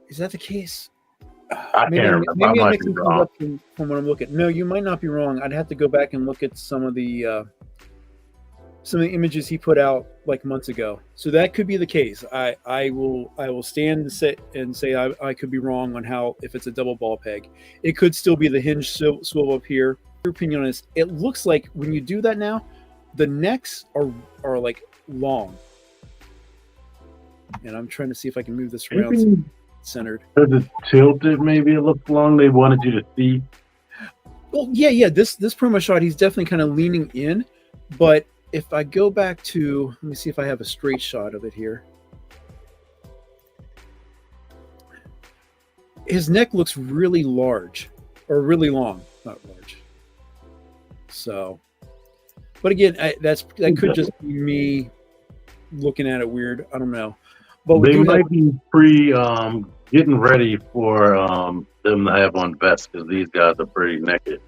Is that the case? I can't remember. Maybe I I'm might be mixing wrong. up from what I'm looking. No, you might not be wrong. I'd have to go back and look at some of the images he put out like months ago. So that could be the case. I will stand and say I could be wrong on how, if it's a double ball peg. It could still be the hinge swivel up here. Your opinion on this? It looks like when you do that now, the necks are like long. And I'm trying to see if I can move this around so it's centered. Because it's tilted, maybe it looks long. They wanted you to see. Well, yeah. This promo shot, he's definitely kind of leaning in. But if I go back to, let me see if I have a straight shot of it here. His neck looks really large. or really long, not large. So, but again, that could just be me looking at it weird. I don't know. But we They do might be getting ready for them to have on vests because these guys are pretty naked.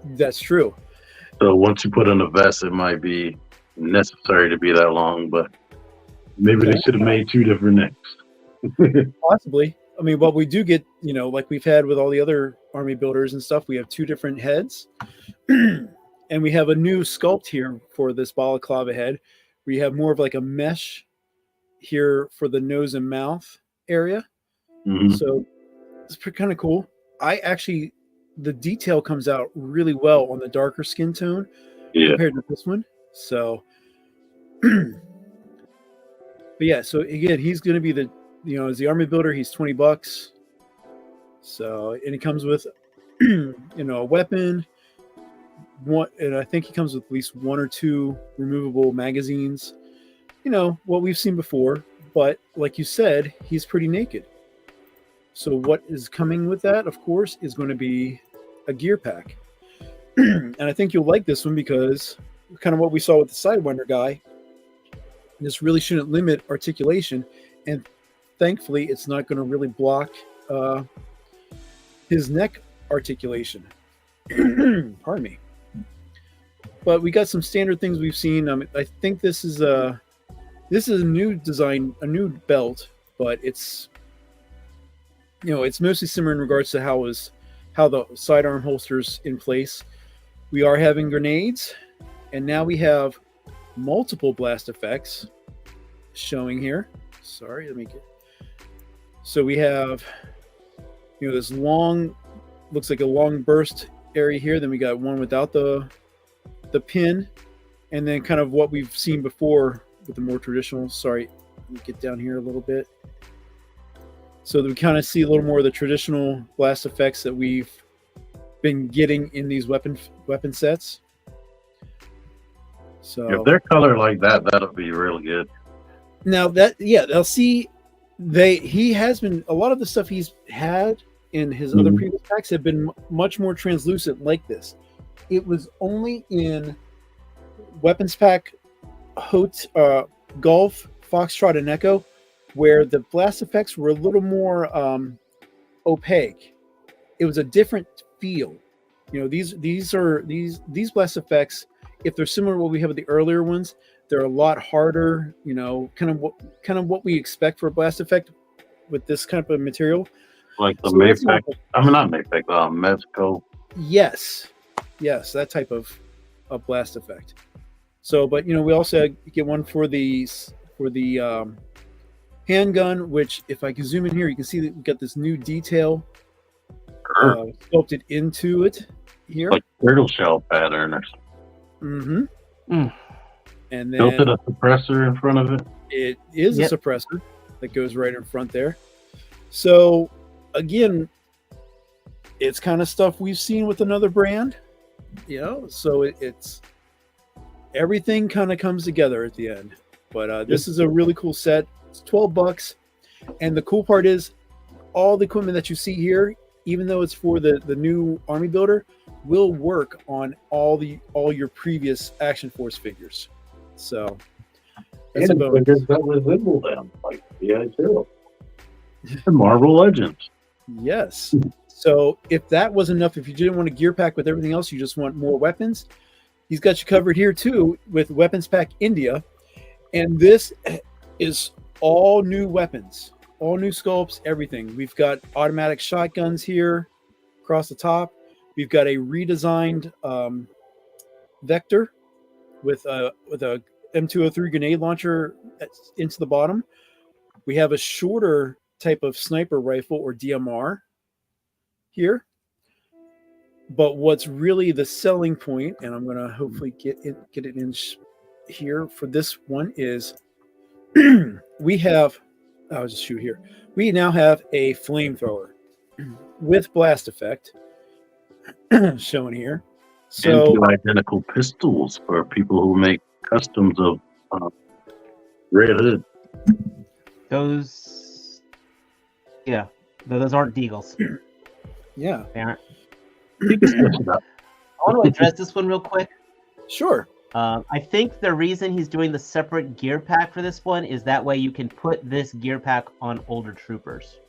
That's true. So once you put on a vest, it might be necessary to be that long, but maybe they should have made 2 different necks. Possibly. I mean, but we do get, like we've had with all the other army builders and stuff, we have 2 different heads. And we have a new sculpt here for this balaclava head. We have more of like a mesh here for the nose and mouth area. Mm-hmm. So it's kind of cool. The detail comes out really well on the darker skin tone compared to this one. So, but yeah, so again, he's going to be as the army builder, he's $20. So, and it comes with, a weapon, and I think he comes with at least 1 or 2 removable magazines. What we've seen before, but like you said, he's pretty naked. So what is coming with that, of course, is going to be a gear pack. And I think you'll like this one because kind of what we saw with the Sidewinder guy, this really shouldn't limit articulation. And thankfully, it's not going to really block his neck articulation. Pardon me. But we got some standard things we've seen. I think this is a new design, a new belt, but it's mostly similar in regards to how the sidearm holsters in place. We are having grenades, and now we have multiple blast effects showing here. Sorry, let me get. So we have, this long, looks like a long burst area here. Then we got one without the pin, and then kind of what we've seen before with the more traditional. Sorry, let me get down here a little bit. So that we kind of see a little more of the traditional blast effects that we've been getting in these weapon sets. So if they're colored like that, that'll be really good. Now they'll see. He has been, a lot of the stuff he's had in his other previous packs have been much more translucent like this. It was only in weapons pack Golf, Foxtrot, and Echo where the blast effects were a little more opaque. It was a different feel. These blast effects, if they're similar to what we have with the earlier ones, they're a lot harder. Kind of what we expect for a blast effect with this kind of material. Like the Maypac. Not Maypac. Mezco. Yes, that type of blast effect. So, but we also get one for the handgun, which if I can zoom in here, you can see that we got this new detail sculpted into it here, like turtle shell pattern or something. And then built it a suppressor in front of it. It is a suppressor that goes right in front there. So again, it's kind of stuff we've seen with another brand, so it's everything kind of comes together at the end. But this is a really cool set. It's $12, and the cool part is all the equipment that you see here, even though it's for the new army builder, will work on all your previous Action Force figures. So that's and figures that resemble them, like the Marvel Legends. Yes. So if that was enough, if you didn't want a gear pack with everything else, you just want more weapons, he's got you covered here too with Weapons Pack India. And this is all new weapons, all new sculpts, everything. We've got automatic shotguns here across the top. We've got a redesigned Vector with a M203 grenade launcher into the bottom. We have a shorter type of sniper rifle or DMR here. But what's really the selling point, and I'm going to hopefully get it in here for this one, is we have, I'll just shoot here. We now have a flamethrower with blast effect shown here. So and two identical pistols for people who make customs of Red Hood. Those aren't Deagles. Yeah. I want to address this one real quick. Sure. I think the reason he's doing the separate gear pack for this one is that way you can put this gear pack on older troopers.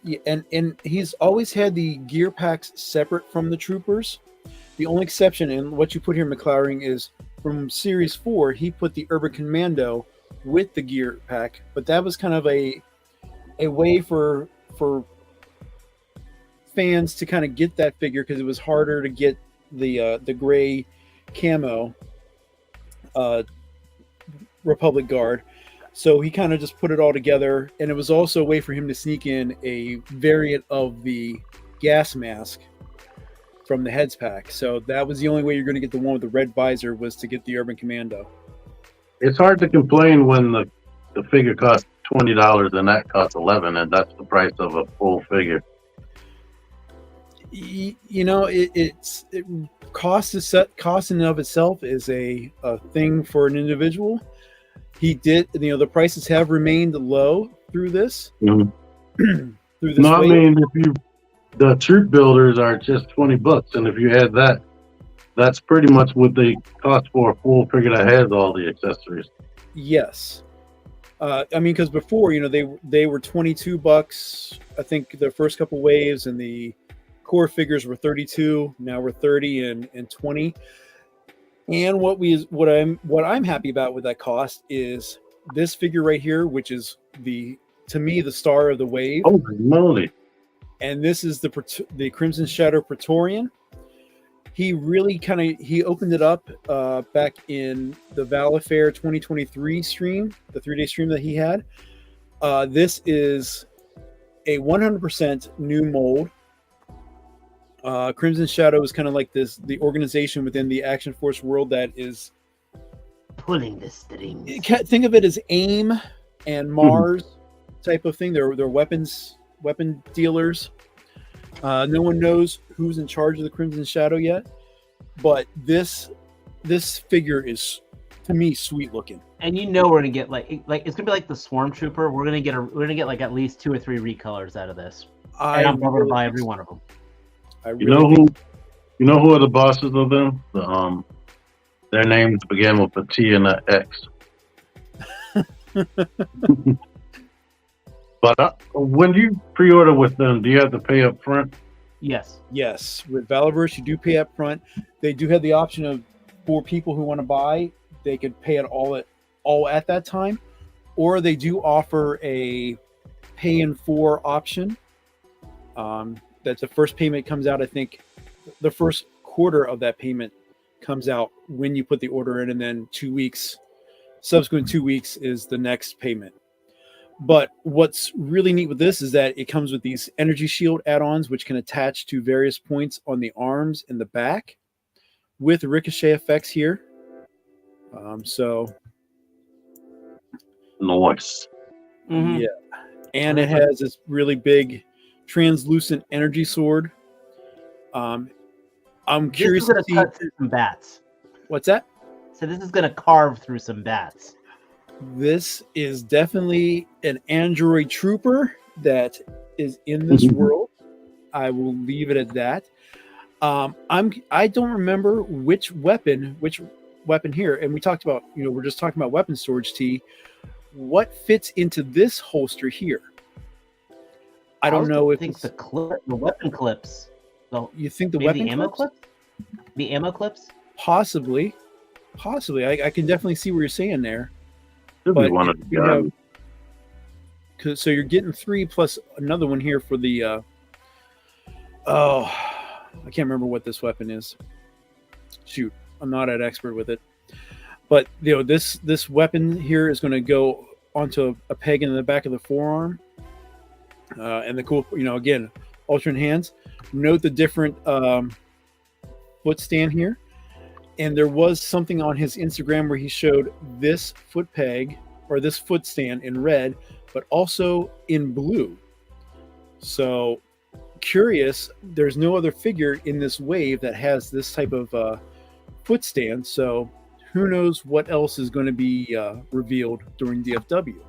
Yeah, and he's always had the gear packs separate from the troopers. The only exception, and what you put here, McLaren, is from Series 4, he put the Urban Commando with the gear pack, but that was kind of a way for fans to kind of get that figure because it was harder to get the gray camo Republic Guard. So he kind of just put it all together, and it was also a way for him to sneak in a variant of the gas mask from the heads pack. So that was the only way you're going to get the one with the red visor, was to get the Urban Commando. It's hard to complain when the figure costs $20 and that costs $11, and that's the price of a full figure. You know, cost in and of itself is a thing for an individual. He did, the prices have remained low through this. Mm-hmm. Through this no, wave. I mean, the troop builders are just $20, and if you had that, that's pretty much what they cost for a full figure that has all the accessories. Yes. I mean, because before, they were $22. I think the first couple waves, and the core figures were $32. Now we're $30 and $20. And what I'm happy about with that cost is this figure right here, which is to me the star of the wave. Oh moly! And this is the Crimson Shadow Praetorian. He really he opened it up back in the Valifair 2023 stream, the 3-day stream that he had. This is a 100% new mold. Crimson Shadow is kind of like the organization within the Action Force world that is pulling the strings. Think of it as AIM and Mars type of thing. They're weapon dealers. No one knows who's in charge of the Crimson Shadow yet, but this figure is, to me, sweet looking. And we're gonna get like it's gonna be like the Swarm Trooper. We're gonna get like at least 2 or 3 recolors out of this. I'm going to buy every one of them. You know who are the bosses of them? Their names begin with a T and an X. But when you pre-order with them, do you have to pay up front? Yes. With Valiverse, you do pay up front. They do have the option of, for people who want to buy, they could pay it all at that time, or they do offer a pay in 4 option. That the first payment comes out, I think the first quarter of that payment comes out when you put the order in, and then subsequent 2 weeks is the next payment. But what's really neat with this is that it comes with these energy shield add-ons, which can attach to various points on the arms and the back with ricochet effects here. So nice. Mm-hmm. Yeah. And it has this really big translucent energy sword. I'm curious to see cut through some bats. What's that? So this is going to carve through some bats. This is definitely an android trooper that is in this world. I will leave it at that. I don't remember which weapon here, and we talked about, we're just talking about weapon storage, T. What fits into this holster here? I don't know if it's the weapon clips. You think the weapon ammo clips? The ammo clips? Possibly. I can definitely see what you're saying there. Should be one of the so you're getting 3 plus another one here for the I can't remember what this weapon is. Shoot, I'm not an expert with it. But this weapon here is going to go onto a peg in the back of the forearm. And the cool, again, alternate hands. Note the different foot stand here. And there was something on his Instagram where he showed this foot peg or this foot stand in red, but also in blue. So curious, there's no other figure in this wave that has this type of foot stand. So who knows what else is going to be revealed during DFW.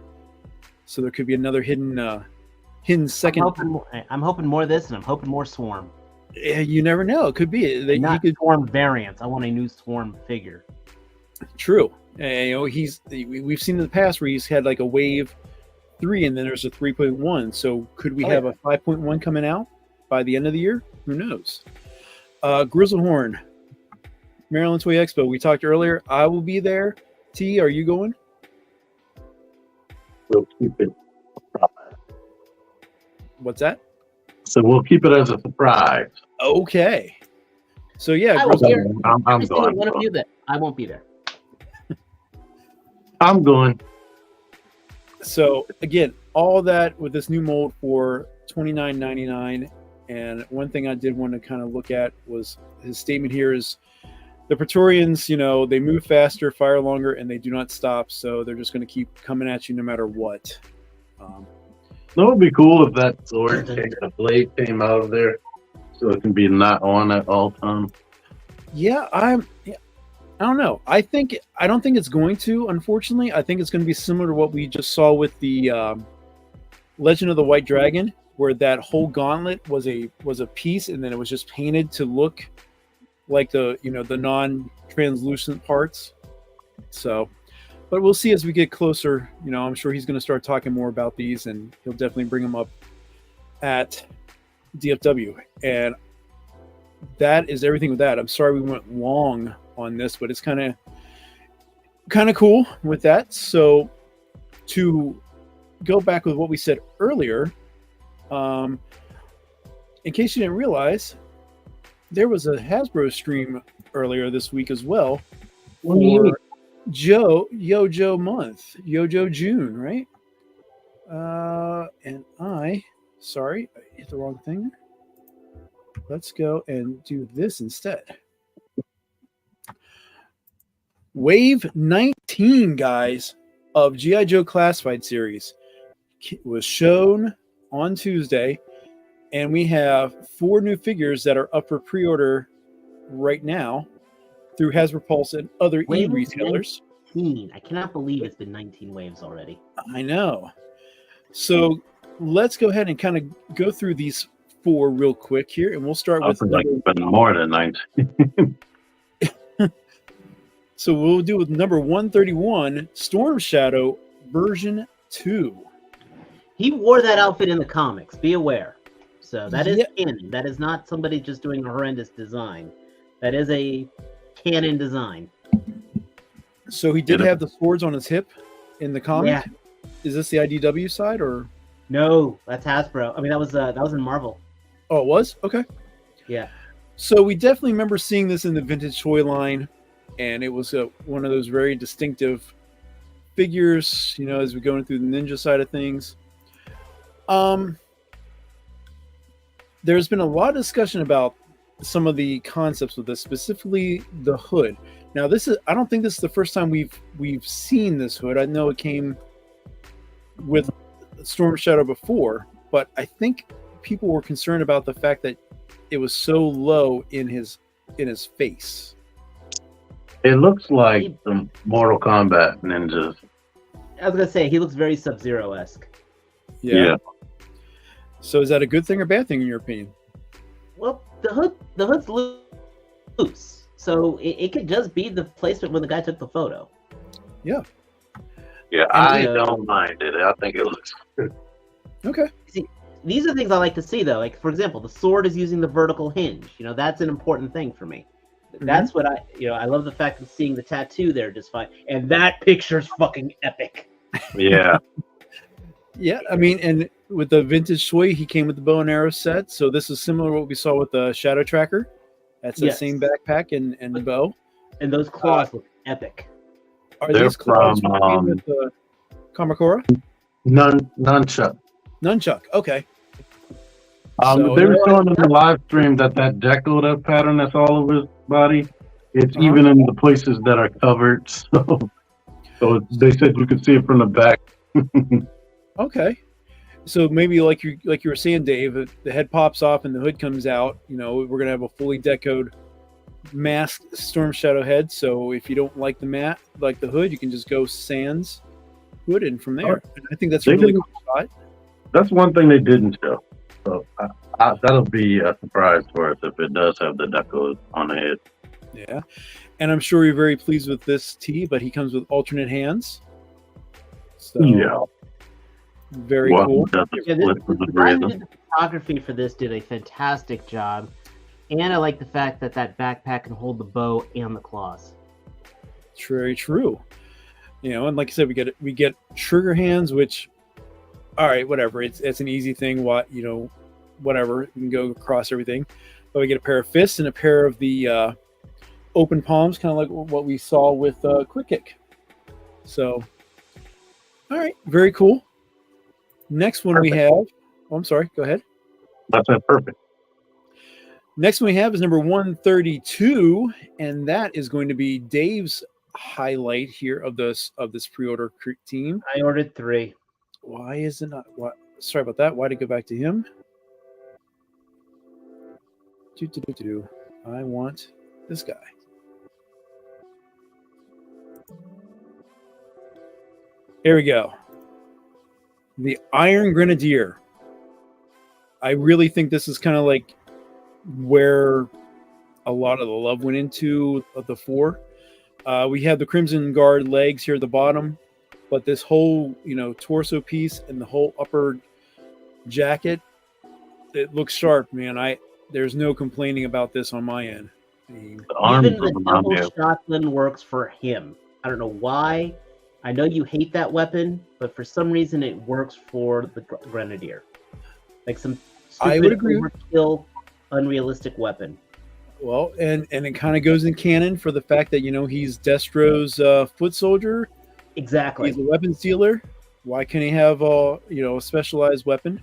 So there could be another hidden second. I'm hoping more of this, and I'm hoping more Swarm. You never know. It could be that Not he could. Swarm variants. I want a new Swarm figure. True. We've seen in the past where he's had like a wave 3 and then there's a 3.1. So could we have a 5.1 coming out by the end of the year? Who knows? Grizzlehorn, Maryland Toy Expo. We talked earlier. I will be there. T, are you going? We'll keep it. What's that? So we'll keep it as a surprise. Okay. So yeah, I won't be there. I'm Every single going. one of you that I won't be there. I'm going. So again, all that with this new mold for $29.99. And one thing I did want to kind of look at was his statement here is the Praetorians, they move faster, fire longer, and they do not stop. So they're just going to keep coming at you no matter what. That would be cool if that sword, the blade came out of there, so it can be not on at all times. Yeah, I don't know. I don't think it's going to. Unfortunately, I think it's going to be similar to what we just saw with the Legend of the White Dragon, where that whole gauntlet was a piece, and then it was just painted to look like the non-translucent parts. So, but we'll see as we get closer. I'm sure he's going to start talking more about these, and he'll definitely bring them up at DFW. And that is everything with that. I'm sorry we went long on this, but it's kind of cool with that. So to go back with what we said earlier, in case you didn't realize, there was a Hasbro stream earlier this week as well for Yojo month, Yojo June, right? And I hit the wrong thing. Let's go and do this instead. Wave 19, guys, of G.I. Joe Classified series was shown on Tuesday, and we have 4 new figures that are up for pre-order right now through Hasbro Pulse and other e-retailers. 19. I cannot believe it's been 19 waves already. I know. So let's go ahead and kind of go through these 4 real quick here, and we'll start with more than 19. So we'll do with number 131, Storm Shadow version 2. He wore that outfit in the comics. Be aware. So that is canon. That is not somebody just doing a horrendous design. That is a canon design. So he did have the swords on his hip in the comic. Yeah. Is this the IDW side or? No, that's Hasbro. I mean, that was in Marvel. Oh, it was? Okay. Yeah. So we definitely remember seeing this in the vintage toy line, and it was one of those very distinctive figures, as we go through the ninja side of things. There's been a lot of discussion about some of the concepts with this, specifically the hood. Now, I don't think this is the first time we've seen this hood. I know it came with Storm Shadow before, but I think people were concerned about the fact that it was so low in his face. It looks like some Mortal Kombat ninjas. I was gonna say he looks very Sub-Zero-esque. Yeah. So is that a good thing or bad thing in your opinion? Well, the hood's loose, so it could just be the placement when the guy took the photo. Yeah. Yeah, I don't mind it. I think it looks good. Okay. See, these are things I like to see, though. Like, for example, the sword is using the vertical hinge. That's an important thing for me. That's what I love the fact of seeing the tattoo there just fine. And that picture's fucking epic. Yeah. Yeah, I mean, and with the vintage toy, he came with the bow and arrow set. So this is similar to what we saw with the Shadow Tracker. That's the same backpack and bow. And those claws look epic. Are these claws from with Kamakura? Nunchuck. Nunchuck. Okay. They were showing in the live stream that decorative pattern that's all over his body, it's even in the places that are covered. So they said you could see it from the back. Okay. So maybe like you were saying, Dave, the head pops off and the hood comes out. We're gonna have a fully decoed masked Storm Shadow head. So if you don't like the hood, you can just go sans hood, and from there, I think that's a really cool shot. That's one thing they didn't show. So that'll be a surprise for us if it does have the decos on the head. Yeah. And I'm sure you're very pleased with this tee, but he comes with alternate hands. So Yeah. very Well, cool. that's Yeah, split for the good guy who reason. did the photography for this did a fantastic job, and I like the fact that that backpack can hold the bow and the claws. It's very true. And like I said, we get trigger hands, which, all right, whatever. It's an easy thing. Whatever, you can go across everything. But we get a pair of fists and a pair of the open palms, kind of like what we saw with Quick Kick. So, all right, very cool. Next one we have. Oh, I'm sorry. Go ahead. That's perfect. Next one we have is number 132, and that is going to be Dave's highlight here of this pre-order team. I ordered 3. Why is it not? What? Sorry about that. Why did it go back to him? I want this guy. Here we go. The Iron Grenadier. I really think this is kind of like where a lot of the love went into of the 4. We have the Crimson Guard legs here at the bottom, but this whole torso piece and the whole upper jacket, it looks sharp, man. There's no complaining about this on my end. Even the double shotgun works for him. I don't know why. I know you hate that weapon, but for some reason it works for the Grenadier. Like some I would agree. Overkill, unrealistic weapon. Well, and it kind of goes in canon for the fact that he's Destro's foot soldier. Exactly. He's a weapons dealer. Why can't he have a specialized weapon?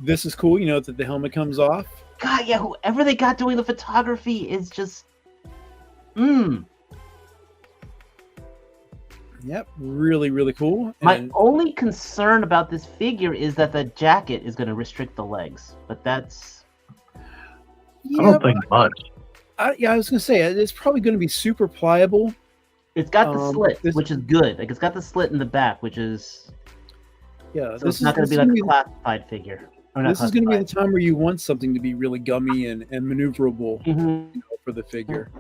This is cool. That the helmet comes off. God, yeah. Whoever they got doing the photography is just, Yep, really, really cool. My only concern about this figure is that the jacket is going to restrict the legs, but that's. I don't think much. I was going to say it's probably going to be super pliable. It's got the slit, which is good. Like it's got the slit in the back, which is. Yeah, so it's not going to be like a classified figure. This is going to be the time where you want something to be really gummy and maneuverable for the figure.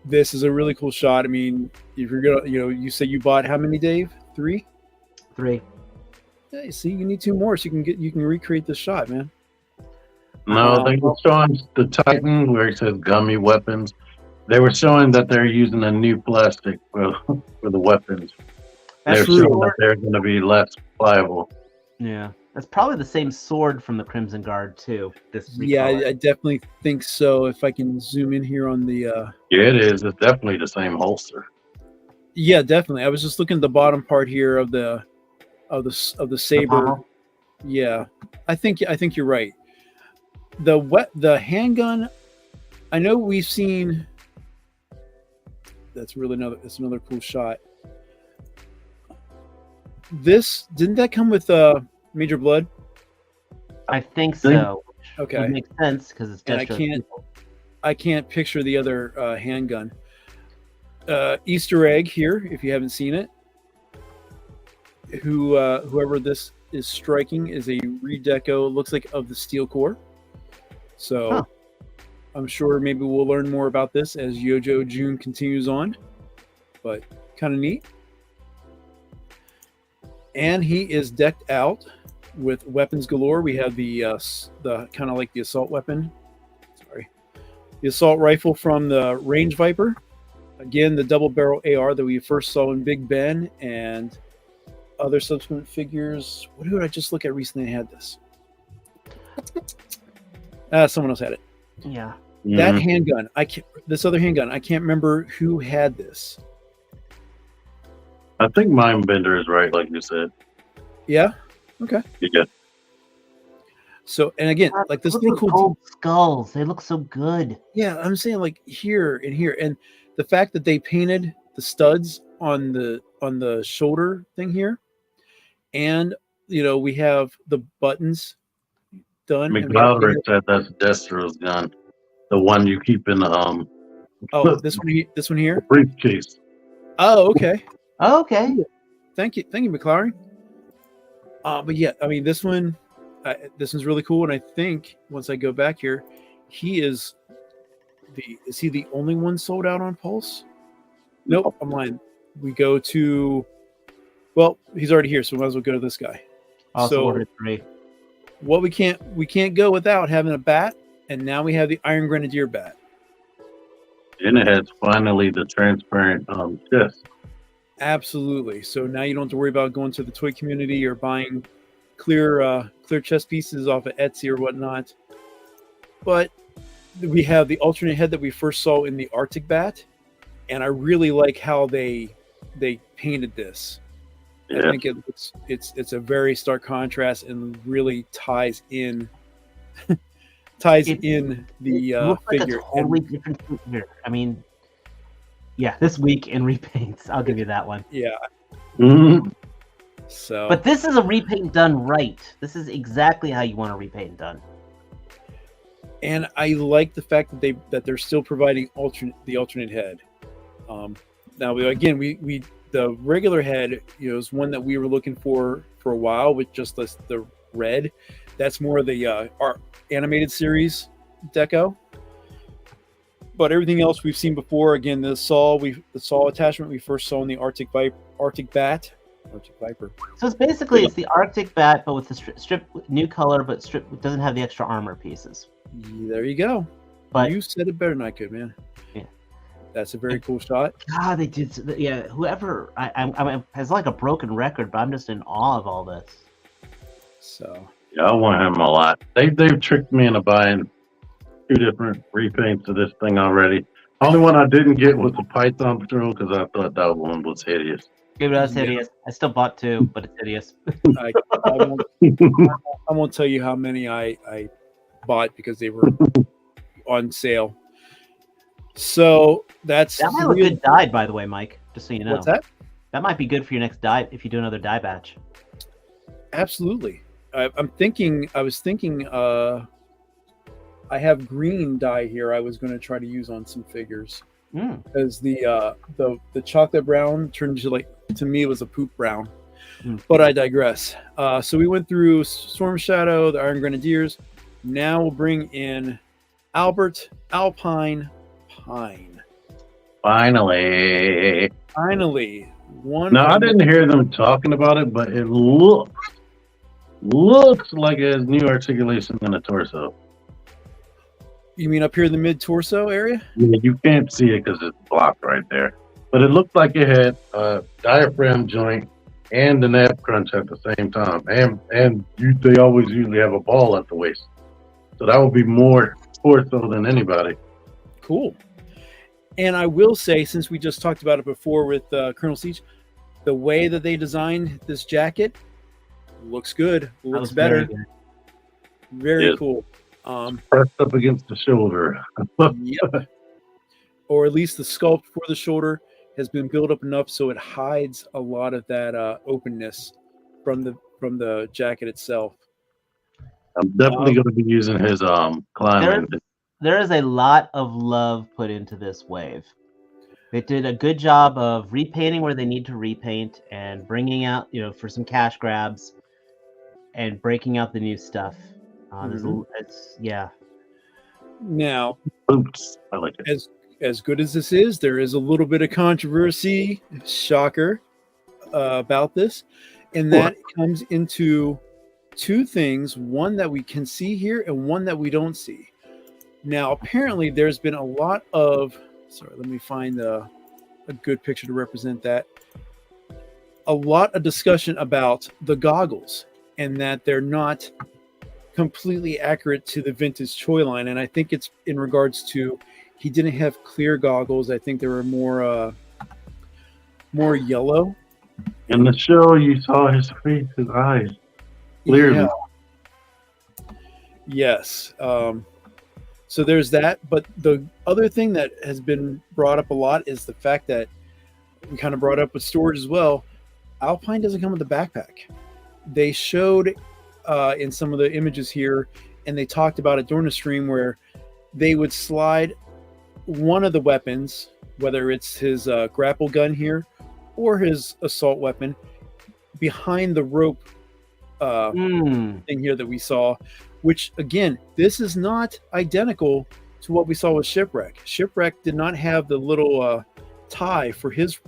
This is a really cool shot. I mean, if you're gonna, you say you bought how many, Dave? 3? 3. Yeah, see, you need 2 more so you can recreate this shot, man. No, they were showing the Titan where it says gummy weapons. They were showing that they're using a new plastic for the weapons. They're showing that they're going to be less pliable. Yeah, that's probably the same sword from the Crimson Guard too. Yeah, I definitely think so. If I can zoom in here on the. Yeah, it is. It's definitely the same holster. Yeah, definitely. I was just looking at the bottom part here of the saber. Yeah, I think you're right. The handgun. I know we've seen. That's another cool shot. This didn't that come with Major Blood? I think so. Okay, it makes sense because it's. And I can't picture the other handgun. Easter egg here, if you haven't seen it. Whoever this is striking is a redeco. Looks like of the steel core. So, I'm sure maybe we'll learn more about this as Yojo June continues on. But kind of neat. And he is decked out with weapons galore. We have the kind of like the assault weapon. Sorry. The assault rifle from the Range Viper. Again, the double barrel AR that we first saw in Big Ben and other subsequent figures. What did I just look at recently? I had this. Someone else had it. Yeah. That handgun. This other handgun. I can't remember who had this. I think Mindbender is right, like you said. Yeah. Okay. Yeah. So, and again, like this little cool gold skulls. They look so good. Yeah, I'm saying like here and here, and the fact that they painted the studs on the shoulder thing here, and we have the buttons done. McLaren said that's Destro's gun, the one you keep in the this one here, the briefcase. Oh, okay. Oh, okay. Thank you, McLaren. But yeah, I mean this one, this is really cool. And I think once I go back here, is he the only one sold out on Pulse? Nope, I'm lying. We go to, well, he's already here, so we might as well go to this guy. Also ordered 3. What we can't go without having a bat, and now we have the Iron Grenadier bat. And it has finally the transparent chest. Absolutely. So now you don't have to worry about going to the toy community or buying clear chest pieces off of Etsy or whatnot. But we have the alternate head that we first saw in the Arctic bat, and I really like how they painted this. Yeah. I think it's a very stark contrast and really ties in the looks like figure. A totally different figure. I mean, yeah, this week in repaints, I'll give you that one. Yeah. Mm-hmm. So, but this is a repaint done right. This is exactly how you want a repaint done. And I like the fact that they're still providing the alternate head. Now we the regular head, is one that we were looking for a while with just the red. That's more of the our animated series deco. But everything else we've seen before. Again, the saw attachment we first saw in the Arctic Viper. So it's basically it's the Arctic bat, but with the strip new color, but strip doesn't have the extra armor pieces. There you go. But you said it better than I could, man. Yeah, that's a very cool shot. God, they did. Yeah, whoever I has like a broken record, but I'm just in awe of all this. So yeah, I want him a lot. They've tricked me into buying 2 different repaints of this thing already. The only one I didn't get was the Python Patrol because I thought that one was hideous. Yeah, that's hideous. I still bought 2, but it's hideous. I won't tell you how many I bought because they were on sale. So that might look good dyed, by the way, Mike. Just so you know. What's that? That might be good for your next dye if you do another dye batch. Absolutely. I was thinking. I have green dye here. I was going to try to use on some figures because the chocolate brown turned to me it was a poop brown. But I digress. So we went through Storm Shadow, the Iron Grenadiers. Now we'll bring in Albert Alpine Pine. Finally. One. Now I didn't hear them talking about it, but it looks like it has new articulation in the torso. You mean up here in the mid-torso area? Yeah, you can't see it because it's blocked right there. But it looked like it had a diaphragm joint and an ab crunch at the same time. And they always usually have a ball at the waist. So that would be more torso than anybody. Cool. And I will say, since we just talked about it before with Colonel Siege, the way that they designed this jacket looks good. Looks better. Very cool. Pressed up against the shoulder. Yep. Or at least the sculpt for the shoulder has been built up enough so it hides a lot of that openness from the jacket itself. I'm definitely going to be using his climbing. There is a lot of love put into this wave. They did a good job of repainting where they need to repaint and bringing out, for some cash grabs and breaking out the new stuff. Now, oops, I like it. As good as this is, there is a little bit of controversy, shocker, about this, and that comes into 2 things: one that we can see here, and one that we don't see. Now, apparently, there's been a lot of. Sorry, let me find a good picture to represent that. A lot of discussion about the goggles and that they're not completely accurate to the vintage toy line, and I think it's in regards to he didn't have clear goggles. I think they were more yellow. In the show, you saw his face, his eyes clearly. Yeah. Yes. So there's that, but the other thing that has been brought up a lot is the fact that we kind of brought up with storage as well. Alpine doesn't come with a backpack. They showed in some of the images here, and they talked about it during the stream where they would slide one of the weapons, whether it's his grapple gun here or his assault weapon, behind the rope thing here that we saw, which again, this is not identical to what we saw with Shipwreck. Shipwreck did not have the little tie for his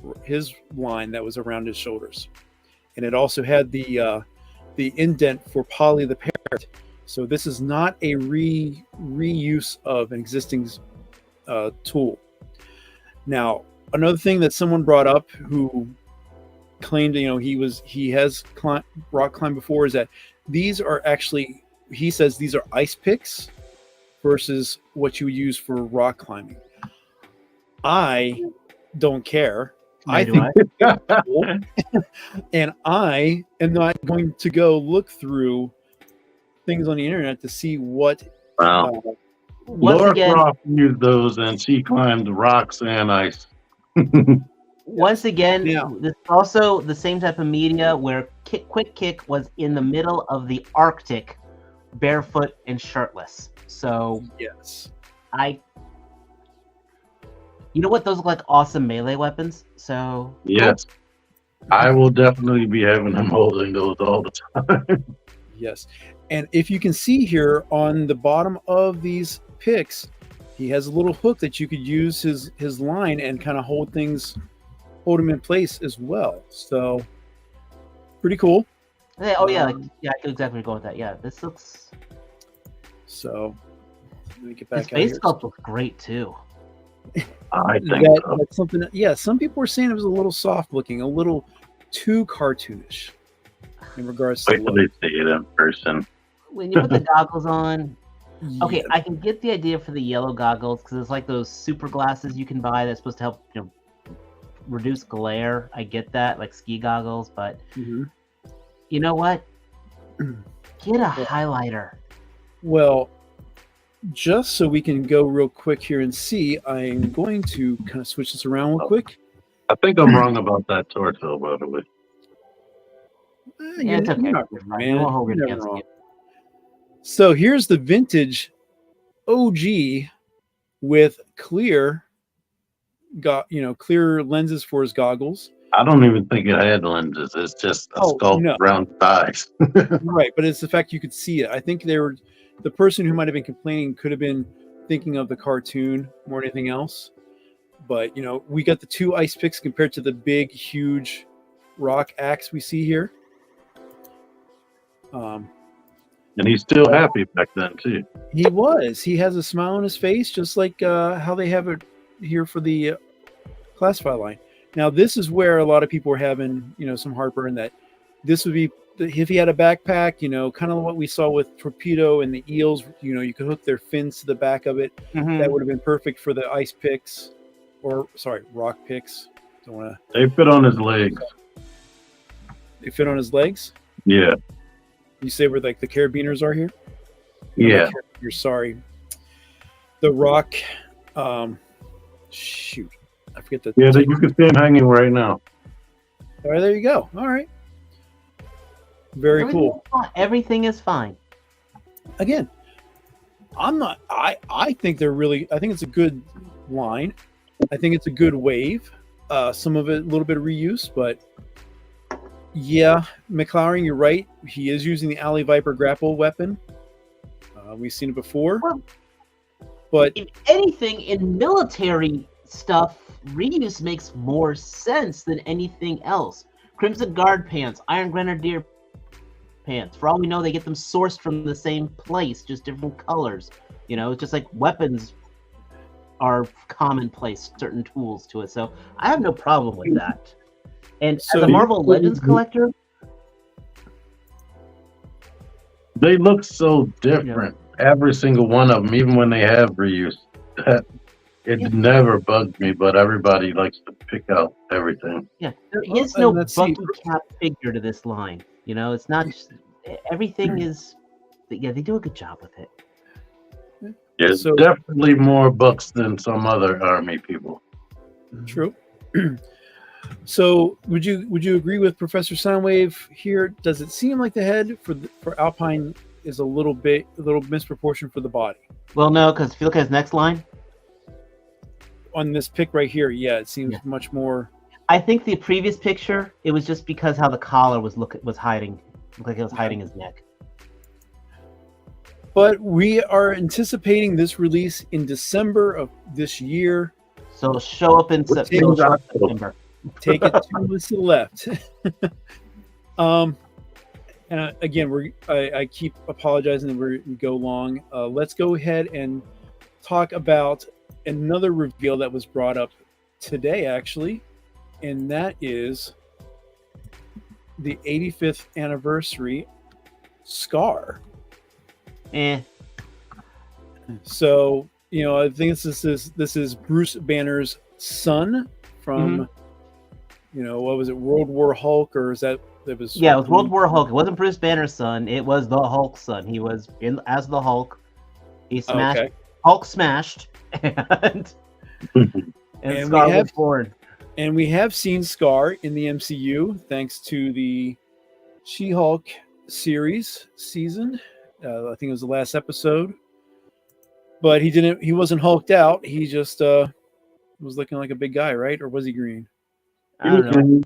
line that was around his shoulders, and it also had the indent for Polly the parrot. So this is not a reuse of an existing tool. Now, another thing that someone brought up who claimed, he has rock climbed before, is that these are actually, he says these are ice picks versus what you would use for rock climbing. I don't care. I think it's cool. And I am not going to go look through things on the internet to see what. Wow. Laura Croft used those, and she climbed rocks and ice. Once again, this is also the same type of media where Quick Kick was in the middle of the Arctic, barefoot and shirtless. So yes, you know what? Those look like awesome melee weapons. So yes, I will definitely be having him holding those all the time. Yes, and if you can see here on the bottom of these picks, he has a little hook that you could use his line and kind of hold him in place as well. So pretty cool. Yeah, I could exactly go with that. Yeah, this looks. So let me get back. His face sculpt looks great too. I think that's something. Yeah, some people were saying it was a little soft looking, a little too cartoonish in regards to. Wait till they see it in person. When you put the goggles on. Okay, I can get the idea for the yellow goggles because it's like those super glasses you can buy that's supposed to help reduce glare. I get that, like ski goggles, but you know what? Get a highlighter. Well, just so we can go real quick here and see, I'm going to kind of switch this around real quick. I think I'm wrong about that torso, by the way. It's okay. You're not wrong, man. You're never wrong. So here's the vintage OG with clear lenses for his goggles. I don't even think it had lenses. It's just a sculpt around thighs. Right, but it's the fact you could see it. I think the person who might have been complaining could have been thinking of the cartoon more than anything else. But we got the two ice picks compared to the big, huge rock axe we see here. And he's still happy back then too. He was. He has a smile on his face, just like how they have it here for the classify line. Now, this is where a lot of people were having, some heartburn that this would be if he had a backpack, kind of what we saw with Torpedo and the eels. You could hook their fins to the back of it. That would have been perfect for the ice picks, rock picks. They fit on his legs. They fit on his legs. Yeah. You say where like the carabiners are here? Yeah. You're sorry. The rock. Shoot, I forget the. Yeah, you can see him hanging right now. All right, there you go. All right. Very cool. Everything is fine. Again, I think they're really. I think it's a good line. I think it's a good wave. Some of it a little bit of reuse, but. Yeah, McLaren, you're right. He is using the Alley Viper grapple weapon. We've seen it before. Well, but if anything, in military stuff, reuse makes more sense than anything else. Crimson Guard pants, Iron Grenadier pants. For all we know, they get them sourced from the same place, just different colors. It's just like weapons are commonplace, certain tools to it. So I have no problem with that. And as a Marvel Legends collector, they look so different. Every single one of them, even when they have reuse. It never bugged me, but everybody likes to pick out everything. Yeah, there is no Bucky Cap figure to this line. It's not just everything is. Yeah, they do a good job with it. There's definitely more bucks than some other army people. True. So, would you agree with Professor Soundwave here? Does it seem like the head for Alpine is a little misproportioned for the body? Well, no, because if you look at his next line on this pic right here, it seems much more. I think the previous picture, it was just because how the collar was hiding Looked like it was hiding his neck. But we are anticipating this release in December of this year. So it'll show up in September. Take it to the left. And again, I keep apologizing that we go long. Let's go ahead and talk about another reveal that was brought up today, actually, and that is the 85th anniversary Scar. So, I think this is Bruce Banner's son from, what was it, World War Hulk, or is that was? Yeah, it was World War Hulk. It wasn't Bruce Banner's son. It was the Hulk's son. He was in as the Hulk. He smashed. Okay. Hulk smashed, and Scar was born. And we have seen Scar in the MCU thanks to the She-Hulk season. I think it was the last episode. But he wasn't hulked out. He just was looking like a big guy, right? Or was he green? I don't know.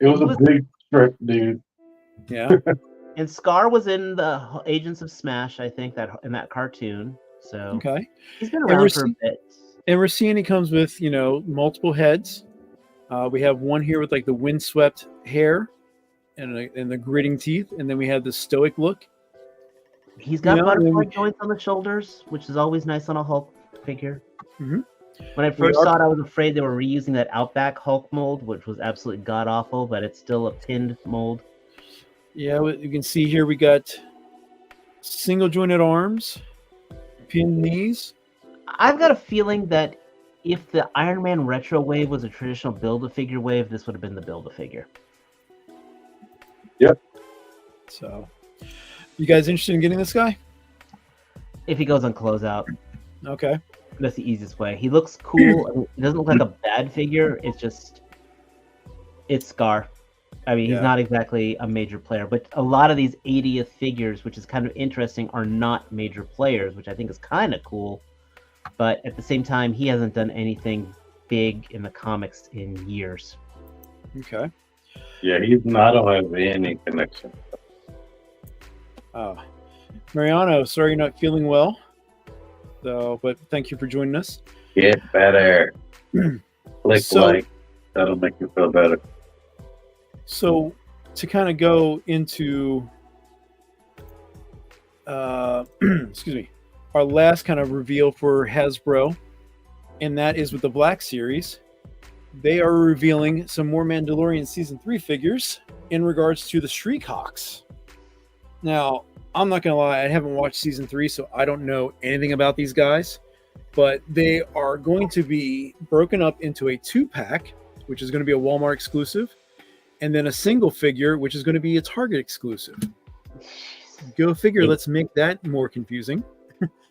It was a big strip, dude. Yeah. And Scar was in the Agents of Smash, I think, in that cartoon. So okay. He's been around for a bit. And we're seeing he comes with, multiple heads. We have one here with like the windswept hair and the gritting teeth, and then we have the stoic look. He's got butterfly joints on the shoulders, which is always nice on a Hulk figure. Mm-hmm. When I first saw it, I was afraid they were reusing that Outback Hulk mold, which was absolutely god-awful, but it's still a pinned mold. Yeah, you can see here we got single-jointed arms, pinned knees. I've got a feeling that if the Iron Man Retro wave was a traditional Build-A-Figure wave, this would have been the Build-A-Figure. Yep. So, you guys interested in getting this guy? If he goes on closeout. Okay. That's the easiest way. He looks cool. I mean, it doesn't look like a bad figure. It's Scar. I mean, he's not exactly a major player, but a lot of these 80th figures, which is kind of interesting, are not major players, which I think is kind of cool. But at the same time, he hasn't done anything big in the comics in years. Okay. Yeah, he's not have any connection. Mariano, sorry you're not feeling well. But thank you for joining us. Get better. That'll make you feel better. So, to kind of go into, excuse me, our last kind of reveal for Hasbro, and that is with the Black Series. They are revealing some more Mandalorian Season 3 figures in regards to the Shriekhawks. Now, I'm not going to lie, I haven't watched Season 3, so I don't know anything about these guys. But they are going to be broken up into a 2-pack, which is going to be a Walmart exclusive, and then a single figure, which is going to be a Target exclusive. Go figure, let's make that more confusing.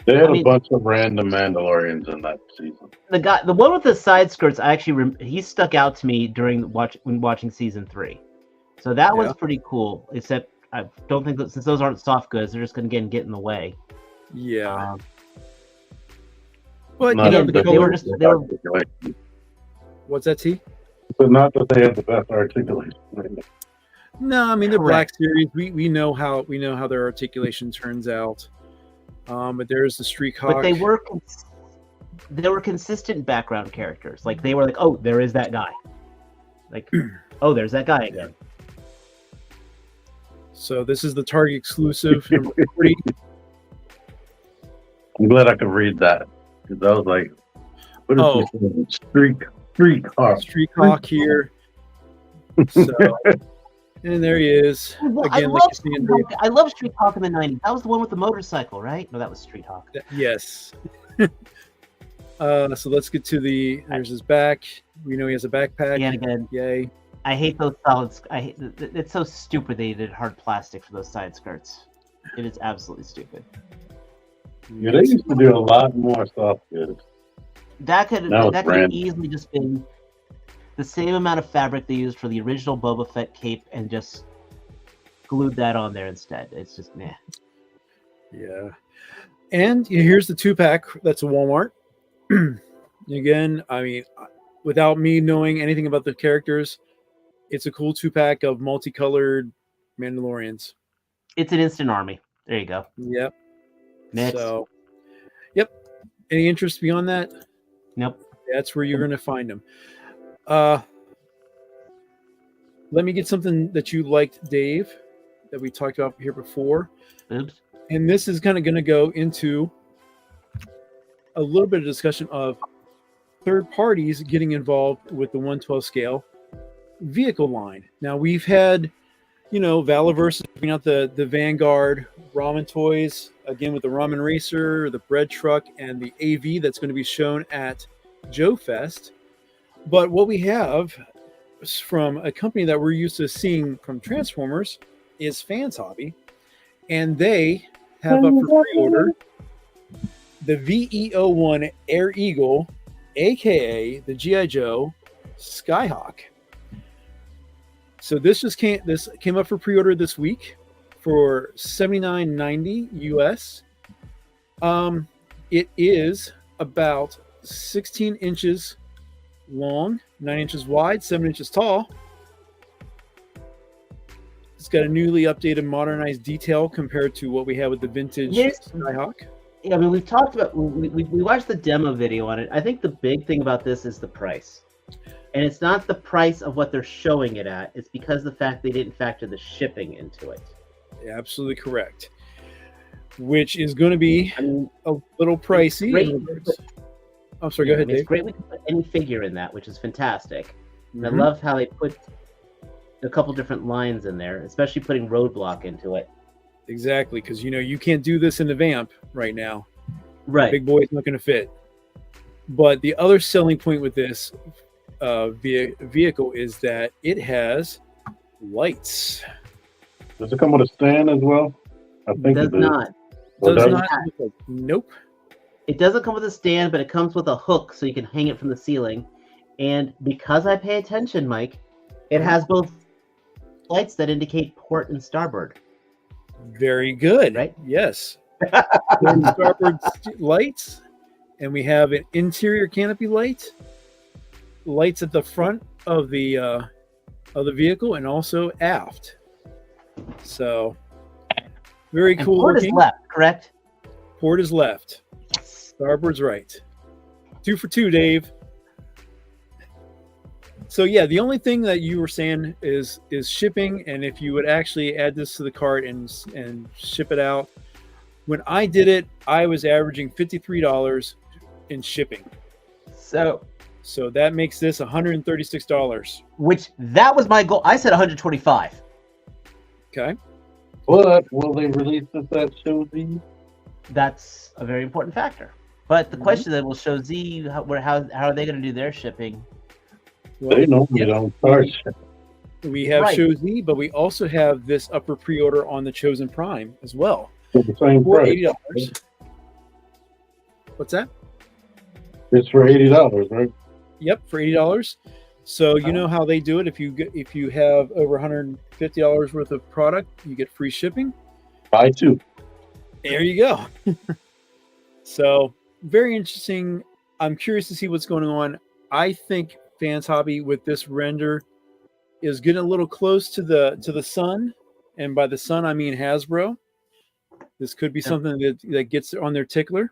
They had a bunch of random Mandalorians in that season. The one with the side skirts, he stuck out to me when watching Season 3. So that was pretty cool, except I don't think that since those aren't soft goods, they're just going to get in the way. Yeah. But they were. What's that, T? But not that they have the best articulation. No, I mean the Black Series. We know how their articulation turns out. But there's the Shriekhawk. But they were consistent background characters. Like they were like, oh, there is that guy. Like, oh, there's that guy again. So this is the Target exclusive number 40. I'm glad I could read that because I was like, "What is this? Shriekhawk here." So, and there he is. Again, I love Street Hawk in the 90s. That was the one with the motorcycle, right? No, that was Street Hawk. Yes. So let's get to there's his back. We know he has a backpack. Yeah, again. Yay. I hate those solids. It's so stupid they did hard plastic for those side skirts. It is absolutely stupid. Yeah, they used to do a lot more soft goods. That could easily just been the same amount of fabric they used for the original Boba Fett cape and just glued that on there instead. It's just meh. Yeah. And here's the 2-pack. That's a Walmart. Again, I mean, without me knowing anything about the characters, it's a cool 2-pack of multicolored Mandalorians. It's an instant army. There you go. Yep. Next. So, yep. Any interest beyond that? Nope. That's where you're going to find them. Let me get something that you liked, Dave, that we talked about here before. Oops. And this is kind of going to go into a little bit of discussion of third parties getting involved with the 112 scale vehicle line. Now, we've had, Valaverse bringing out the Vanguard ramen toys, again with the Ramen Racer, the bread truck, and the AV that's going to be shown at Joe Fest. But what we have from a company that we're used to seeing from Transformers is Fans Hobby, and they have up for pre-order the VE01 Air Eagle, aka the G.I. Joe Skyhawk. So this came up for pre-order this week for $79.90 US. It is about 16 inches long, 9 inches wide, 7 inches tall. It's got a newly updated, modernized detail compared to what we had with the vintage Skyhawk. Yeah, I mean, we've talked about, we watched the demo video on it. I think the big thing about this is the price. And it's not the price of what they're showing it at. It's because of the fact they didn't factor the shipping into it. Absolutely correct. Which is going to be a little pricey. I'm sorry, go ahead, Dave. It's great we can put any figure in that, which is fantastic. And I Mhm. love how they put a couple different lines in there, especially putting Roadblock into it. Exactly, because you can't do this in the Vamp right now. Right. Big boy's not going to fit. But the other selling point with this vehicle is that it has lights. Does it come with a stand as well? I think It does not. Well, Does that- not. Nope. It doesn't come with a stand, but it comes with a hook so you can hang it from the ceiling. And because I pay attention, Mike, it has both lights that indicate port and starboard. Very good. Right? Yes. Starboard lights, and we have an interior canopy light, lights at the front of the vehicle, and also aft. So very And cool port looking. is left, correct? Port is left. Starboard's right. 2 for 2, Dave. So yeah, the only thing that you were saying is shipping, and if you would actually add this to the cart and ship it out. When I did it, I was averaging $53 in shipping. So that makes this $136. which that was my goal. I said 125. Okay. But will they release this at Show Z? That's a very important factor. But the question then will show Z how are they going to do their shipping? They normally don't charge. We have Right. Show Z, but we also have this upper pre-order on the Chosen Prime as well. For the same For price. $80. What's that? It's for $80, right? Yep, for $80. So you know how they do it. If you have over $150 worth of product, you get free shipping. Buy two. There you go. So very interesting. I'm curious to see what's going on. I think Fans Hobby with this render is getting a little close to the sun, and by the sun I mean Hasbro. This could be something that gets on their tickler.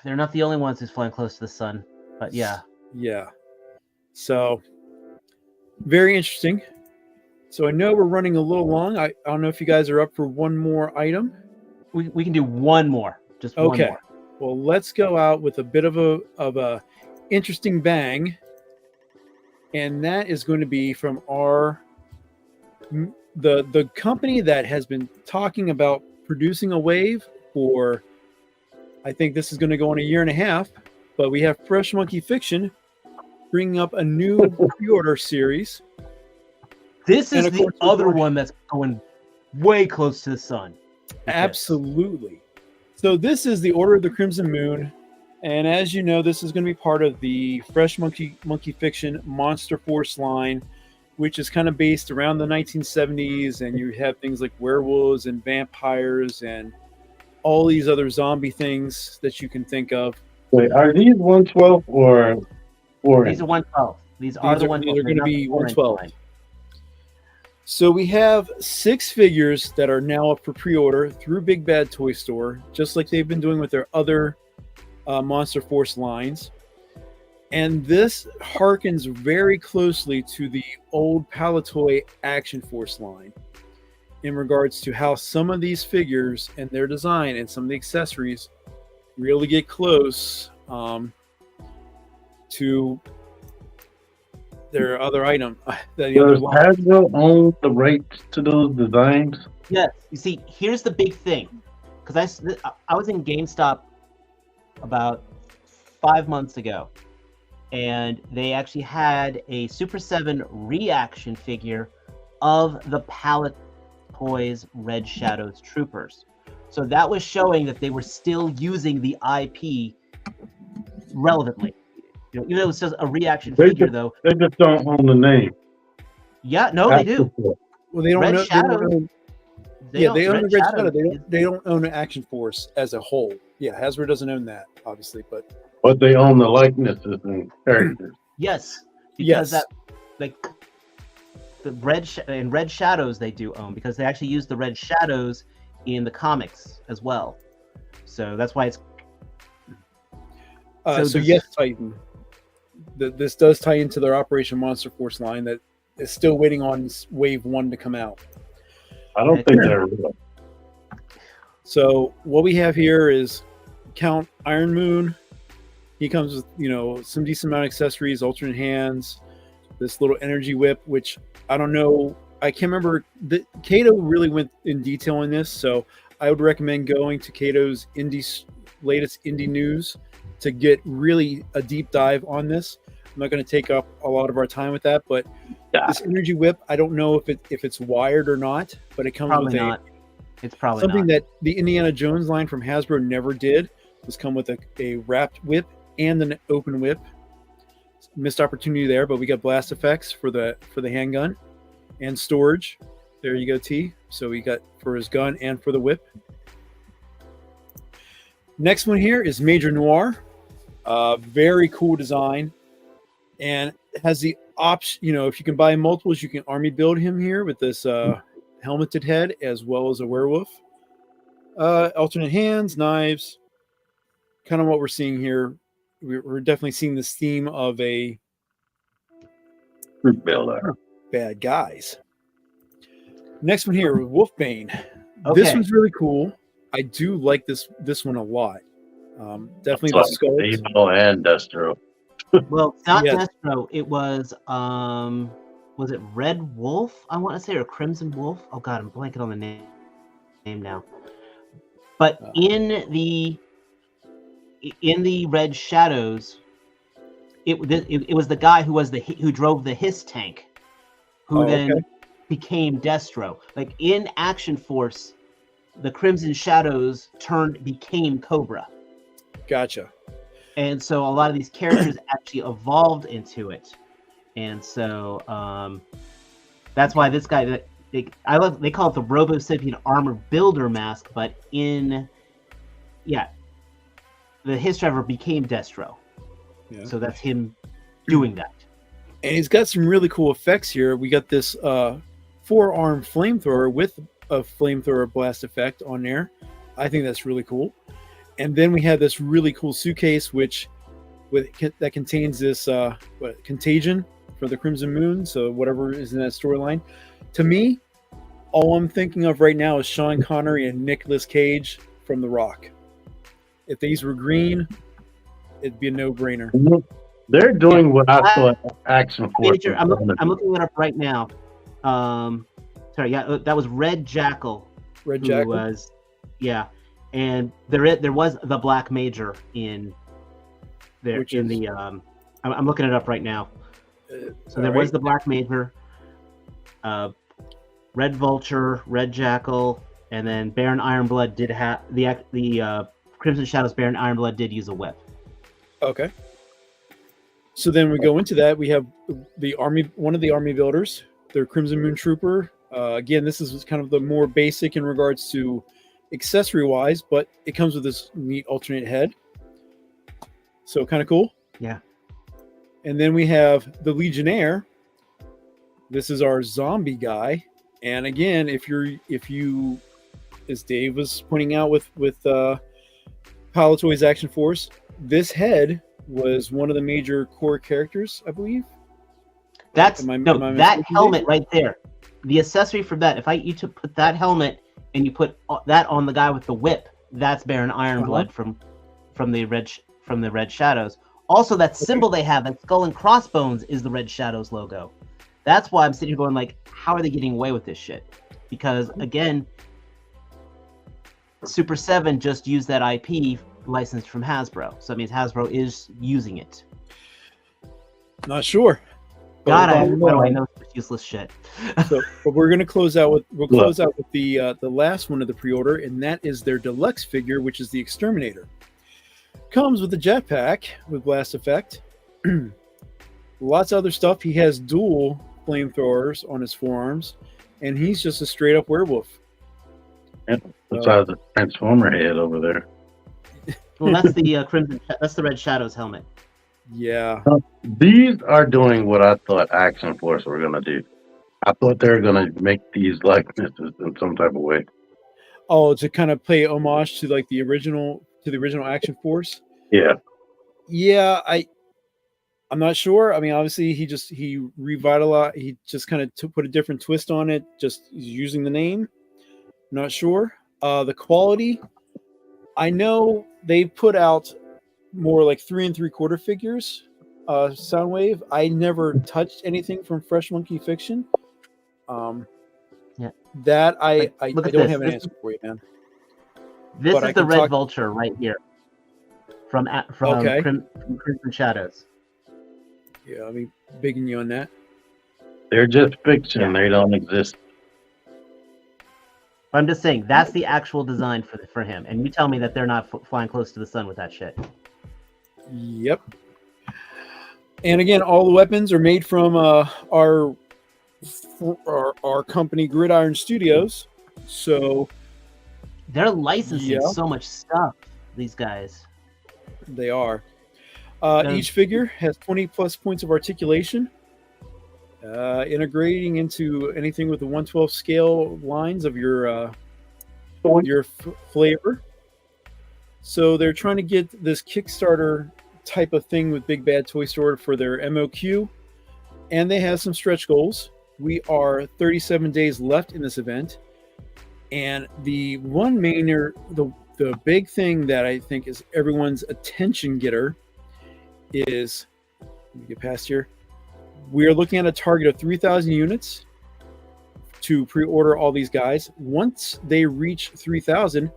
They're not the only ones who's flying close to the sun, but yeah. Yeah. So very interesting. So I know we're running a little long. I don't know if you guys are up for one more item. We can do one more. Just one Okay. more. Well, let's go out with a bit of a interesting bang, and that is going to be from the company that has been talking about producing a wave for, I think this is going to go on a year and a half, but we have Fresh Monkey Fiction bringing up a new pre-order series. This And is of the course, other we're- one that's going way close to the sun. Absolutely. So this is the Order of the Crimson Moon, and as you know, this is going to be part of the Fresh Monkey Fiction Monster Force line, which is kind of based around the 1970s, and you have things like werewolves and vampires and all these other zombie things that you can think of. Wait, are these 112 or 4 These are 112. These are the 112. These are going to be 112. So we have 6 figures that are now up for pre-order through Big Bad Toy Store, just like they've been doing with their other Monster Force lines. And this harkens very closely to the old Palitoy Action Force line in regards to how some of these figures and their design and some of the accessories really get close to their other item. Does Hasbro own the rights to those designs? Yes. You see, here's the big thing, because I was in GameStop about 5 months ago, and they actually had a Super 7 reaction figure of the Palitoy's Red Shadows Troopers. So that was showing that they were still using the IP relevantly. You know, even though it was just a reaction figure, though. They just don't own the name. Yeah, no, they do. Well, they don't Red know. Shadows. They own the Red Shadow. They don't own the Action Force as a whole. Yeah, Hasbro doesn't own that, obviously, but they own the likenesses and characters. Yes, because that, like, the Red Shadows they do own, because they actually use the Red Shadows in the comics as well. So that's why it's. So yes, Titan. This does tie into their Operation Monster Force line that is still waiting on Wave 1 to come out. I don't think they're real. So what we have here is Count Iron Moon. He comes with, you know, some decent amount of accessories, alternate hands, this little energy whip, which I don't know. I can't remember. Kato really went in detail on this, so I would recommend going to Kato's latest indie news to get really a deep dive on this. I'm not going to take up a lot of our time with that, but this energy whip, I don't know if it's wired or not, but it comes probably with not. It's probably something not. that the Indiana Jones line from Hasbro never did. Was come with a wrapped whip and an open whip. Missed opportunity there, but we got blast effects for the handgun and storage. There you go, T. So we got for his gun and for the whip. Next one here is Major Noir. Very cool design, and has the option. You know, if you can buy multiples, you can army build him here with this helmeted head as well as a werewolf. Alternate hands, knives. Kind of what we're seeing here. We're definitely seeing this theme of a Group builder. Bad guys. Next one here, Wolfbane. Okay. This one's really cool. I do like this one a lot. Definitely the sculpt. Evil and Destro. Well, it's not Yeah. Destro. It was it Red Wolf? I want to say, or Crimson Wolf. Oh God, I'm blanking on the name now. But in the Red Shadows, it was the guy who drove the Hiss tank, who then became Destro. Like in Action Force, the Crimson Shadows became Cobra. Gotcha. And so a lot of these characters actually evolved into it, and so that's why this guy they call it the Robo-Sapien Armor Builder mask, but the Hiss Driver became Destro. Yeah. So that's him doing that. And he's got some really cool effects here. We got this four-arm flamethrower with a flamethrower blast effect on there. I think that's really cool. And then we have this really cool suitcase, that contains this contagion for the Crimson Moon. So whatever is in that storyline. To me, all I'm thinking of right now is Sean Connery and Nicolas Cage from The Rock. If these were green, it'd be a no-brainer. They're doing what I thought Action Force. I'm looking it up right now. That was Red Jackal. Red Jackal was, and there was the Black Major in there. I'm looking it up right now. So there was the Black Major, Red Vulture, Red Jackal, and then Baron Ironblood did have the Crimson Shadows. Baron Ironblood did use a whip. Okay. So then we go into that. We have one of the army builders, their Crimson Moon Trooper. Again, this is kind of the more basic in regards to accessory-wise, but it comes with this neat alternate head. So kind of cool. Yeah. And then we have the Legionnaire. This is our zombie guy. And again, if you, as Dave was pointing out with Palatoy's Action Force, this head was one of the major core characters, I believe. That's am I that mistaken, helmet Dave? right there. The accessory for that, if you to put that helmet and you put that on the guy with the whip, that's Baron Ironblood from the Red Shadows. Also, that symbol they have, that skull and crossbones, is the Red Shadows logo. That's why I'm sitting here going like, how are they getting away with this shit? Because again, Super 7 just used that IP licensed from Hasbro, so it means Hasbro is using it. Not sure. God, I know such useless shit. But we're gonna close out with the last one of the pre-order, and that is their deluxe figure, which is the Exterminator. Comes with a jetpack with blast effect, lots of other stuff. He has dual flamethrowers on his forearms, and he's just a straight up werewolf. Yep. Besides the Transformer head over there. Well, that's the Crimson. That's the Red Shadows helmet. Yeah. These are doing what I thought Action Force were gonna do. I thought they were gonna make these likenesses in some type of way. Oh, to kind of pay homage to like the original Action Force. Yeah. Yeah, I'm not sure. I mean, obviously he revitalized. He just kind of put a different twist on it, just using the name. Not sure. The quality, I know they put out more like 3 3/4 figures. Soundwave. I never touched anything from Fresh Monkey Fiction. Yeah. That I don't have an answer for you, man. This is the Red Vulture right here from Crimson Shadows. Yeah, I'll be bigging you on that. They're just fiction. Yeah. They don't exist. I'm just saying that's the actual design for him, and you tell me that they're not flying close to the sun with that shit. Yep. And again, all the weapons are made from our company, Gridiron Studios. So they're licensing so much stuff. These guys. They are. Each figure has 20 plus points of articulation, integrating into anything with the 1/12 scale lines of your flavor. So they're trying to get this Kickstarter type of thing with Big Bad Toy Store for their MOQ, and they have some stretch goals. We are 37 days left in this event, and the big thing that I think is everyone's attention getter is, let me get past here, we are looking at a target of 3,000 units to pre-order all these guys. Once they reach 3,000,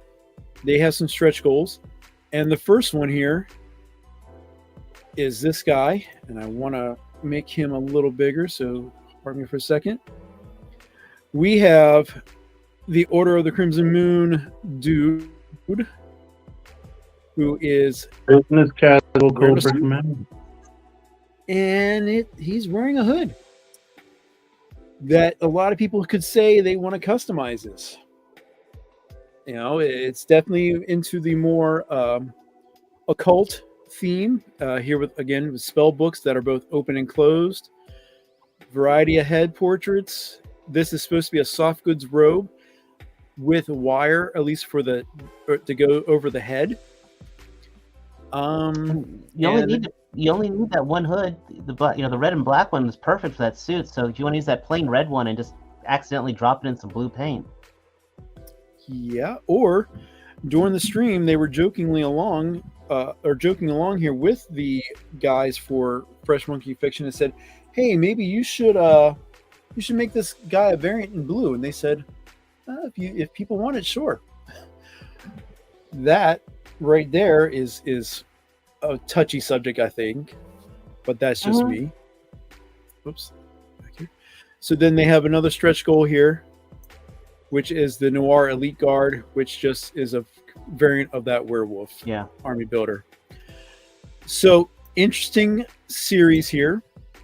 they have some stretch goals, and the first one here is this guy, and I want to make him a little bigger, so pardon me for a second. We have the Order of the Crimson Moon dude, who is business casual Cobra Commander, and he's wearing a hood that a lot of people could say they want to customize this. You know, it's definitely into the more occult theme here with spell books that are both open and closed, variety of head portraits. This is supposed to be a soft goods robe with wire, at least to go over the head. You only need that one hood. The red and black one is perfect for that suit. So if you want to use that plain red one and just accidentally drop it in some blue paint. Yeah, or during the stream they were joking along here with the guys for Fresh Monkey Fiction and said, "Hey, maybe you should make this guy a variant in blue." And they said, "If people want it, sure." That right there is a touchy subject, I think, but that's just me. Oops, back here. So then they have another stretch goal here, which is the Noir Elite Guard, which just is a variant of that werewolf army builder. So interesting series here.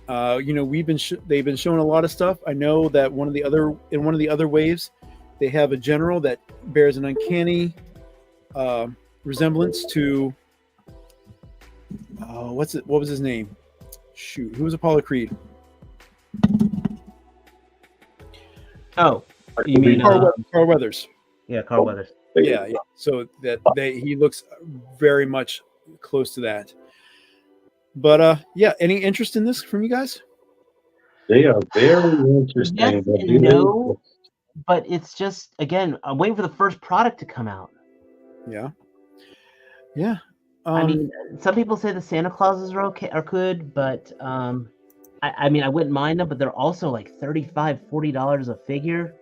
They've been showing a lot of stuff. I know that in one of the other waves, they have a general that bears an uncanny resemblance to what was his name? Shoot, who was Apollo Creed? Oh, you mean Carl Weathers. yeah, Carl Weathers. Yeah. So he looks very much close to that. But yeah, any interest in this from you guys? They are very interesting. Yes but and no, but it's just, again, I'm waiting for the first product to come out. Yeah. Yeah. I mean, some people say the Santa Clauses are okay, are good, but I mean, I wouldn't mind them, but they're also like $35-$40 a figure.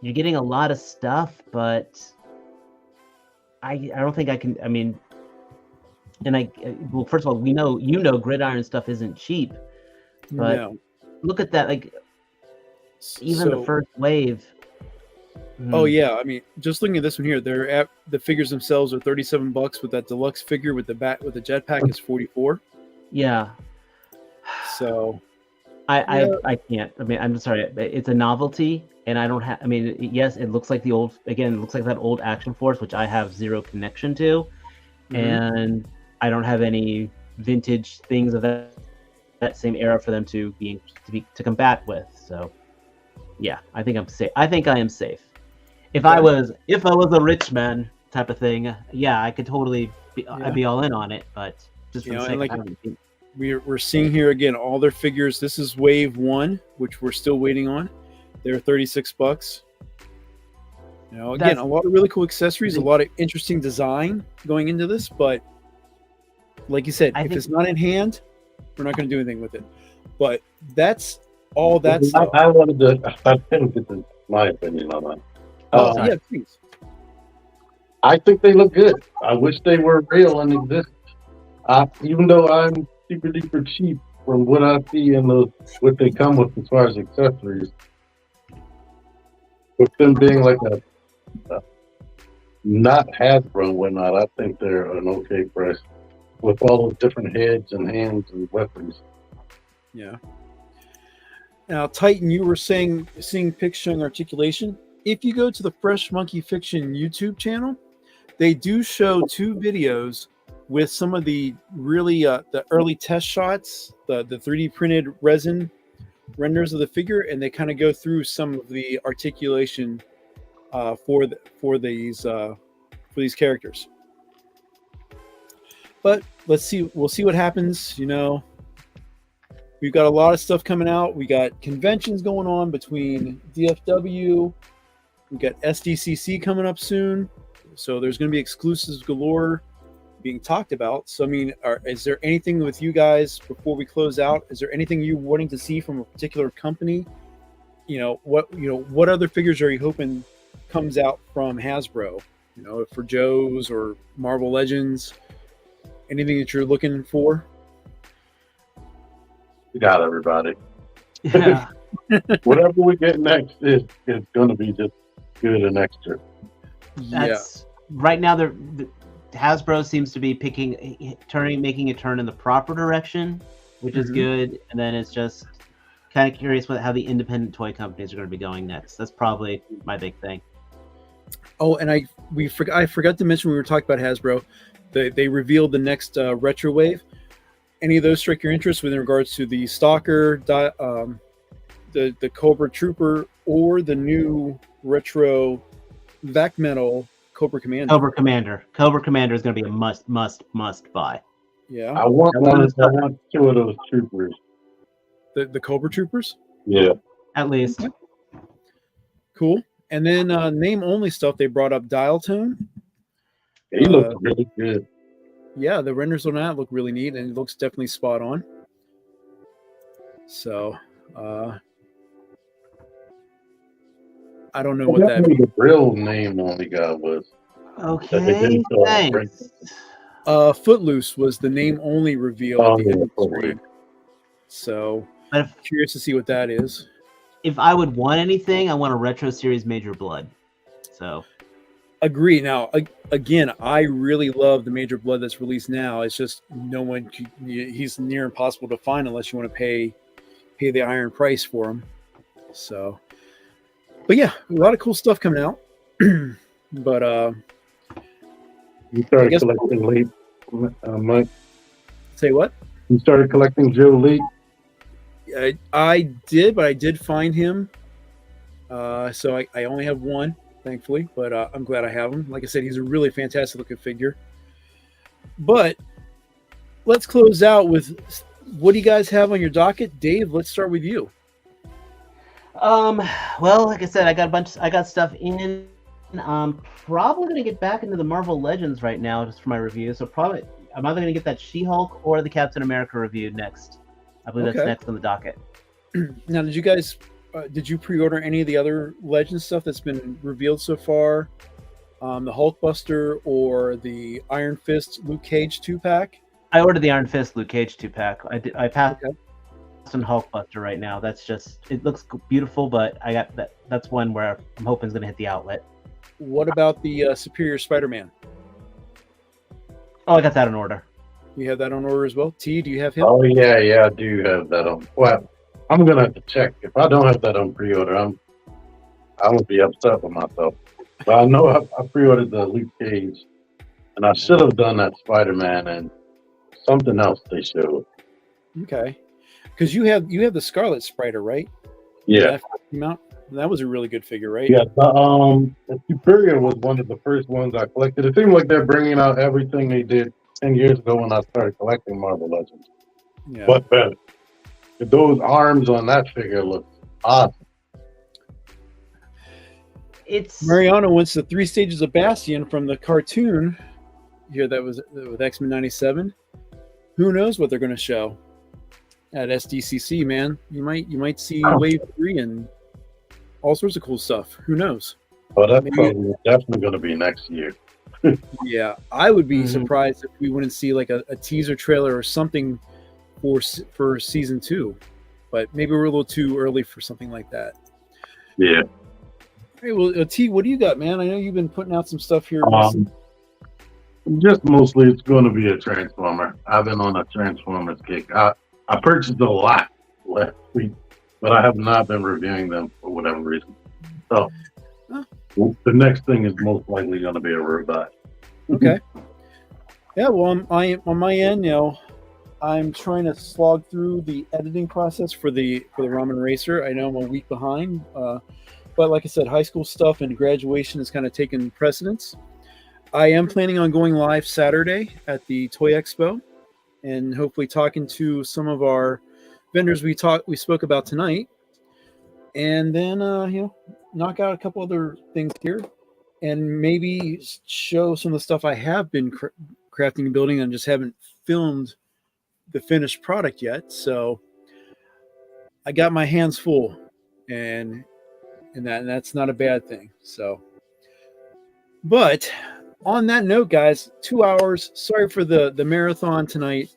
You're getting a lot of stuff, but I don't think I can. I mean, and well, first of all, Gridiron stuff isn't cheap, but no. look at that, like even the first wave. Oh yeah, I mean, just looking at this one here, the figures themselves are $37 with that deluxe figure with the jetpack is $44. Yeah. So I can't. I mean, I'm sorry. It's a novelty, and I don't have. I mean, yes, it looks like it looks like that old Action Force, which I have zero connection to, and I don't have any vintage things of that same era for them to combat with. So, yeah, I think I'm safe. I think I am safe. If I was a rich man type of thing, yeah, I could totally I'd be all in on it. But just for the sake of we're seeing here again all their figures. This is wave 1, which we're still waiting on. They're $36. You know, again, a lot of really cool accessories, a lot of interesting design going into this. But like you said, if it's not in hand, we're not going to do anything with it. But that's all that stuff. I think this is my opinion on that. Yeah, please. I think they look good. I wish they were real and exist. Even though I'm super duper cheap from what I see in what they come with as far as accessories, with them being like a not Hasbro and whatnot, I think they're an okay price with all those different heads and hands and weapons. Yeah. Now, Titan, you were seeing pics showing articulation. If you go to the Fresh Monkey Fiction YouTube channel, they do show 2 videos with some of the really the early test shots, the 3D printed resin renders of the figure, and they kind of go through some of the articulation for these characters. But let's see. We'll see what happens. You know, we've got a lot of stuff coming out. We got conventions going on between DFW. We got SDCC coming up soon. So there's going to be exclusives galore being talked about. So I mean, is there anything with you guys before we close out? Is there anything you wanting to see from a particular company? What other figures are you hoping comes out from Hasbro? You know, for Joe's or Marvel Legends, anything that you're looking for? We got everybody. Yeah. Whatever we get next is going to be just good and extra. Right now. Hasbro seems to be making a turn in the proper direction, which is good. And then it's just kind of curious how the independent toy companies are going to be going next. That's probably my big thing. Oh, and I forgot to mention when we were talking about Hasbro, they revealed the next retro wave. Any of those strike your interest with regards to the Stalker, the Cobra Trooper, or the new retro Vac Metal Cobra Commander? Cobra Commander is going to be a must buy. Yeah, I want 2 of those troopers. The Cobra Troopers. Yeah, at least. Cool. And then name only stuff. They brought up Dial Tone. He looks really good. Yeah, the renders on that look really neat, and it looks definitely spot on. So, I don't know what that means. The real name on the guy was. Okay, thanks. Footloose was the name only reveal at the end of the screen. So, I'm curious to see what that is. If I would want anything, I want a Retro Series Major Blood. So, agree. Now, again, I really love the Major Blood that's released now. It's just he's near impossible to find unless you want to pay the iron price for him. So, but yeah, a lot of cool stuff coming out. But you started collecting late, Mike. Say what? You started collecting Joe Lee. I did, but I did find him So I only have one, thankfully, but I'm glad I have him. Like I said, he's a really fantastic looking figure. But let's close out with, what do you guys have on your docket? Dave, let's start with you. Well, like I said, I got stuff in. Probably gonna get back into the Marvel Legends right now just for my review. So probably I'm either gonna get that She-Hulk or the Captain America review next. I believe that's next on the docket. Now, did you guys did you pre-order any of the other Legends stuff that's been revealed so far? The Hulkbuster or the Iron Fist Luke Cage 2-pack? I ordered the Iron Fist Luke Cage 2-pack. I passed on Hulkbuster right now. That's just, it looks beautiful, but I got that. That's one where I'm hoping is gonna hit the outlet. What about the Superior Spider-Man? Oh, I got that in order. You have that on order as well? T, do you have him? Oh yeah, I do have that on. Well, I'm gonna have to check. If I don't have that on pre-order, I'm gonna be upset with myself. But I know I pre-ordered the Luke Cage, and I should have done that Spider-Man and something else they showed. Okay, because you have the Scarlet Spider, right? Yeah. That was a really good figure, right? Yeah, the Superior was one of the first ones I collected. It seems like they're bringing out everything they did 10 years ago when I started collecting Marvel Legends. Yeah. But better. Those arms on that figure look awesome. Mariano wants the 3 stages of Bastion from the cartoon. Here, that was with X-Men 97. Who knows what they're going to show at SDCC, man? You might see Wave 3 and all sorts of cool stuff. Who knows? Well, that's definitely going to be next year. Yeah, I would be surprised if we wouldn't see like a teaser trailer or something for season 2, but maybe we're a little too early for something like that. Yeah. Hey, well, T, what do you got, man? I know you've been putting out some stuff here. Just mostly, it's going to be a Transformer. I've been on a Transformers kick. I purchased a lot last week, but I have not been reviewing them for whatever reason. So the next thing is most likely going to be a robot. Okay. Yeah, well, on my end, I'm trying to slog through the editing process for the Ramen Racer. I know I'm a week behind, but like I said, high school stuff and graduation is kind of taking precedence. I am planning on going live Saturday at the Toy Expo and hopefully talking to some of our vendors we spoke about tonight, and then knock out a couple other things here and maybe show some of the stuff I have been crafting and building and just haven't filmed the finished product yet. So I got my hands full, and that's not a bad thing. So, but on that note, guys, 2 hours. Sorry for the marathon tonight.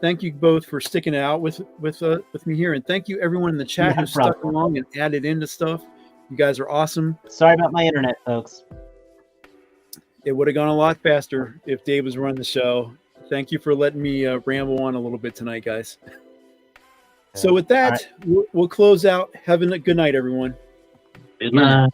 Thank you both for sticking it out with me here, and thank you everyone in the chat who stuck along and added into stuff. You guys are awesome. Sorry about my internet, folks. It would have gone a lot faster if Dave was running the show. Thank you for letting me ramble on a little bit tonight, guys. So with that, we'll close out. Have a good night, everyone. Good night.